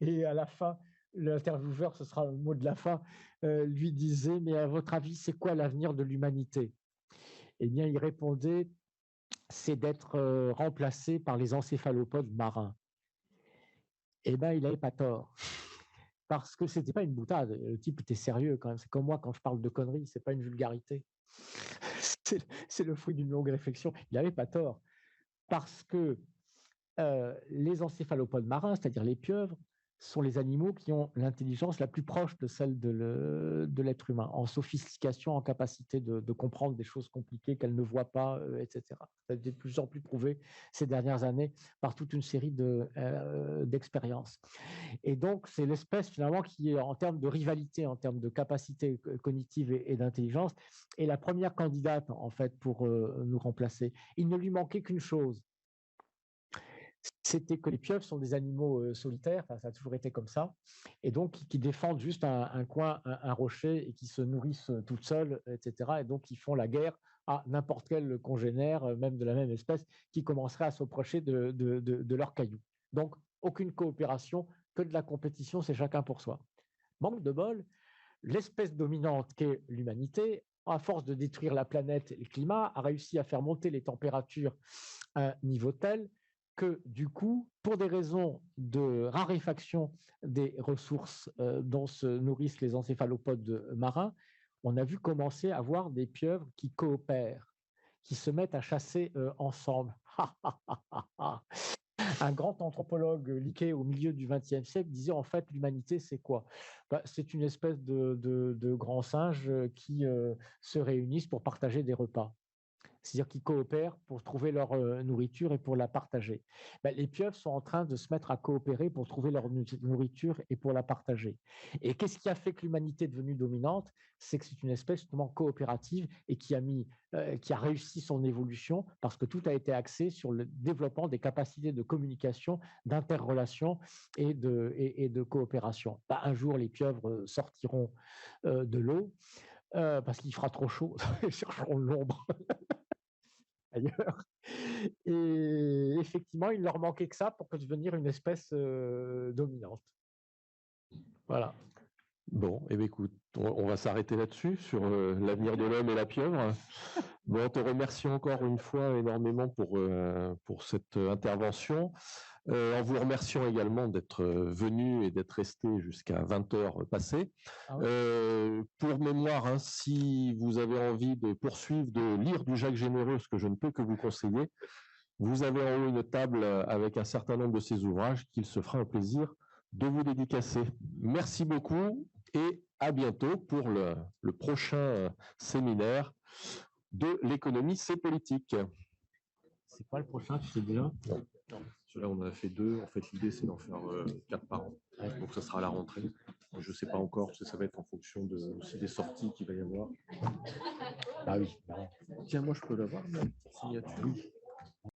et à la fin, l'intervieweur, ce sera le mot de la fin, lui disait « Mais à votre avis, c'est quoi l'avenir de l'humanité ?» Eh bien, il répondait « C'est d'être remplacé par les encéphalopodes marins. » Eh bien, il n'avait pas tort. Parce que ce n'était pas une boutade. Le type était sérieux quand même. C'est comme moi quand je parle de conneries, ce n'est pas une vulgarité. C'est le fruit d'une longue réflexion. Il n'avait pas tort. Parce que les encéphalopodes marins, c'est-à-dire les pieuvres, sont les animaux qui ont l'intelligence la plus proche de celle de l'être humain, en sophistication, en capacité de comprendre des choses compliquées qu'elles ne voient pas, etc. Ça a été de plus en plus prouvé ces dernières années par toute une série d'expériences. Et donc, c'est l'espèce finalement qui est, en termes de rivalité, en termes de capacité cognitive et d'intelligence, est la première candidate en fait pour nous remplacer. Il ne lui manquait qu'une chose, c'était que les pieuvres sont des animaux solitaires, enfin, ça a toujours été comme ça, et donc qui défendent juste un coin, un rocher, et qui se nourrissent toutes seules, etc. Et donc qui font la guerre à n'importe quel congénère, même de la même espèce, qui commencerait à s'approcher de leurs cailloux. Donc aucune coopération, que de la compétition, c'est chacun pour soi. Manque de bol, l'espèce dominante qu'est l'humanité, à force de détruire la planète et le climat, a réussi à faire monter les températures à un niveau tel que du coup, pour des raisons de raréfaction des ressources dont se nourrissent les encéphalopodes marins, on a vu commencer à voir des pieuvres qui coopèrent, qui se mettent à chasser ensemble. Un grand anthropologue liqué au milieu du XXe siècle disait en fait l'humanité c'est quoi? C'est une espèce de grands singes qui se réunissent pour partager des repas. C'est-à-dire qu'ils coopèrent pour trouver leur nourriture et pour la partager. Les pieuvres sont en train de se mettre à coopérer pour trouver leur nourriture et pour la partager. Et qu'est-ce qui a fait que l'humanité est devenue dominante? C'est que c'est une espèce justement coopérative et qui a réussi son évolution parce que tout a été axé sur le développement des capacités de communication, d'interrelation et de coopération. Un jour, les pieuvres sortiront de l'eau parce qu'il fera trop chaud, ils chercheront l'ombre ailleurs. Et effectivement, il leur manquait que ça pour devenir une espèce dominante. Voilà. Bon, eh bien, écoute, on va s'arrêter là-dessus, sur l'avenir de l'homme et la pieuvre. Bon, on te remercie encore une fois énormément pour cette intervention. En vous remerciant également d'être venu et d'être resté jusqu'à 20 heures passées. Ah oui. Pour mémoire, hein, si vous avez envie de poursuivre, de lire du Jacques Généreux, ce que je ne peux que vous conseiller, vous avez en haut une table avec un certain nombre de ses ouvrages qu'il se fera un plaisir de vous dédicacer. Merci beaucoup et à bientôt pour le prochain séminaire de l'économie, c'est politique. C'est quoi le prochain, tu sais déjà? Là, on en a fait 2. En fait, l'idée, c'est d'en faire 4 par an. Donc, ça sera à la rentrée. Je ne sais pas encore, parce que ça va être en fonction aussi des sorties qu'il va y avoir. Ah oui. Tiens, moi, je peux l'avoir, la signature.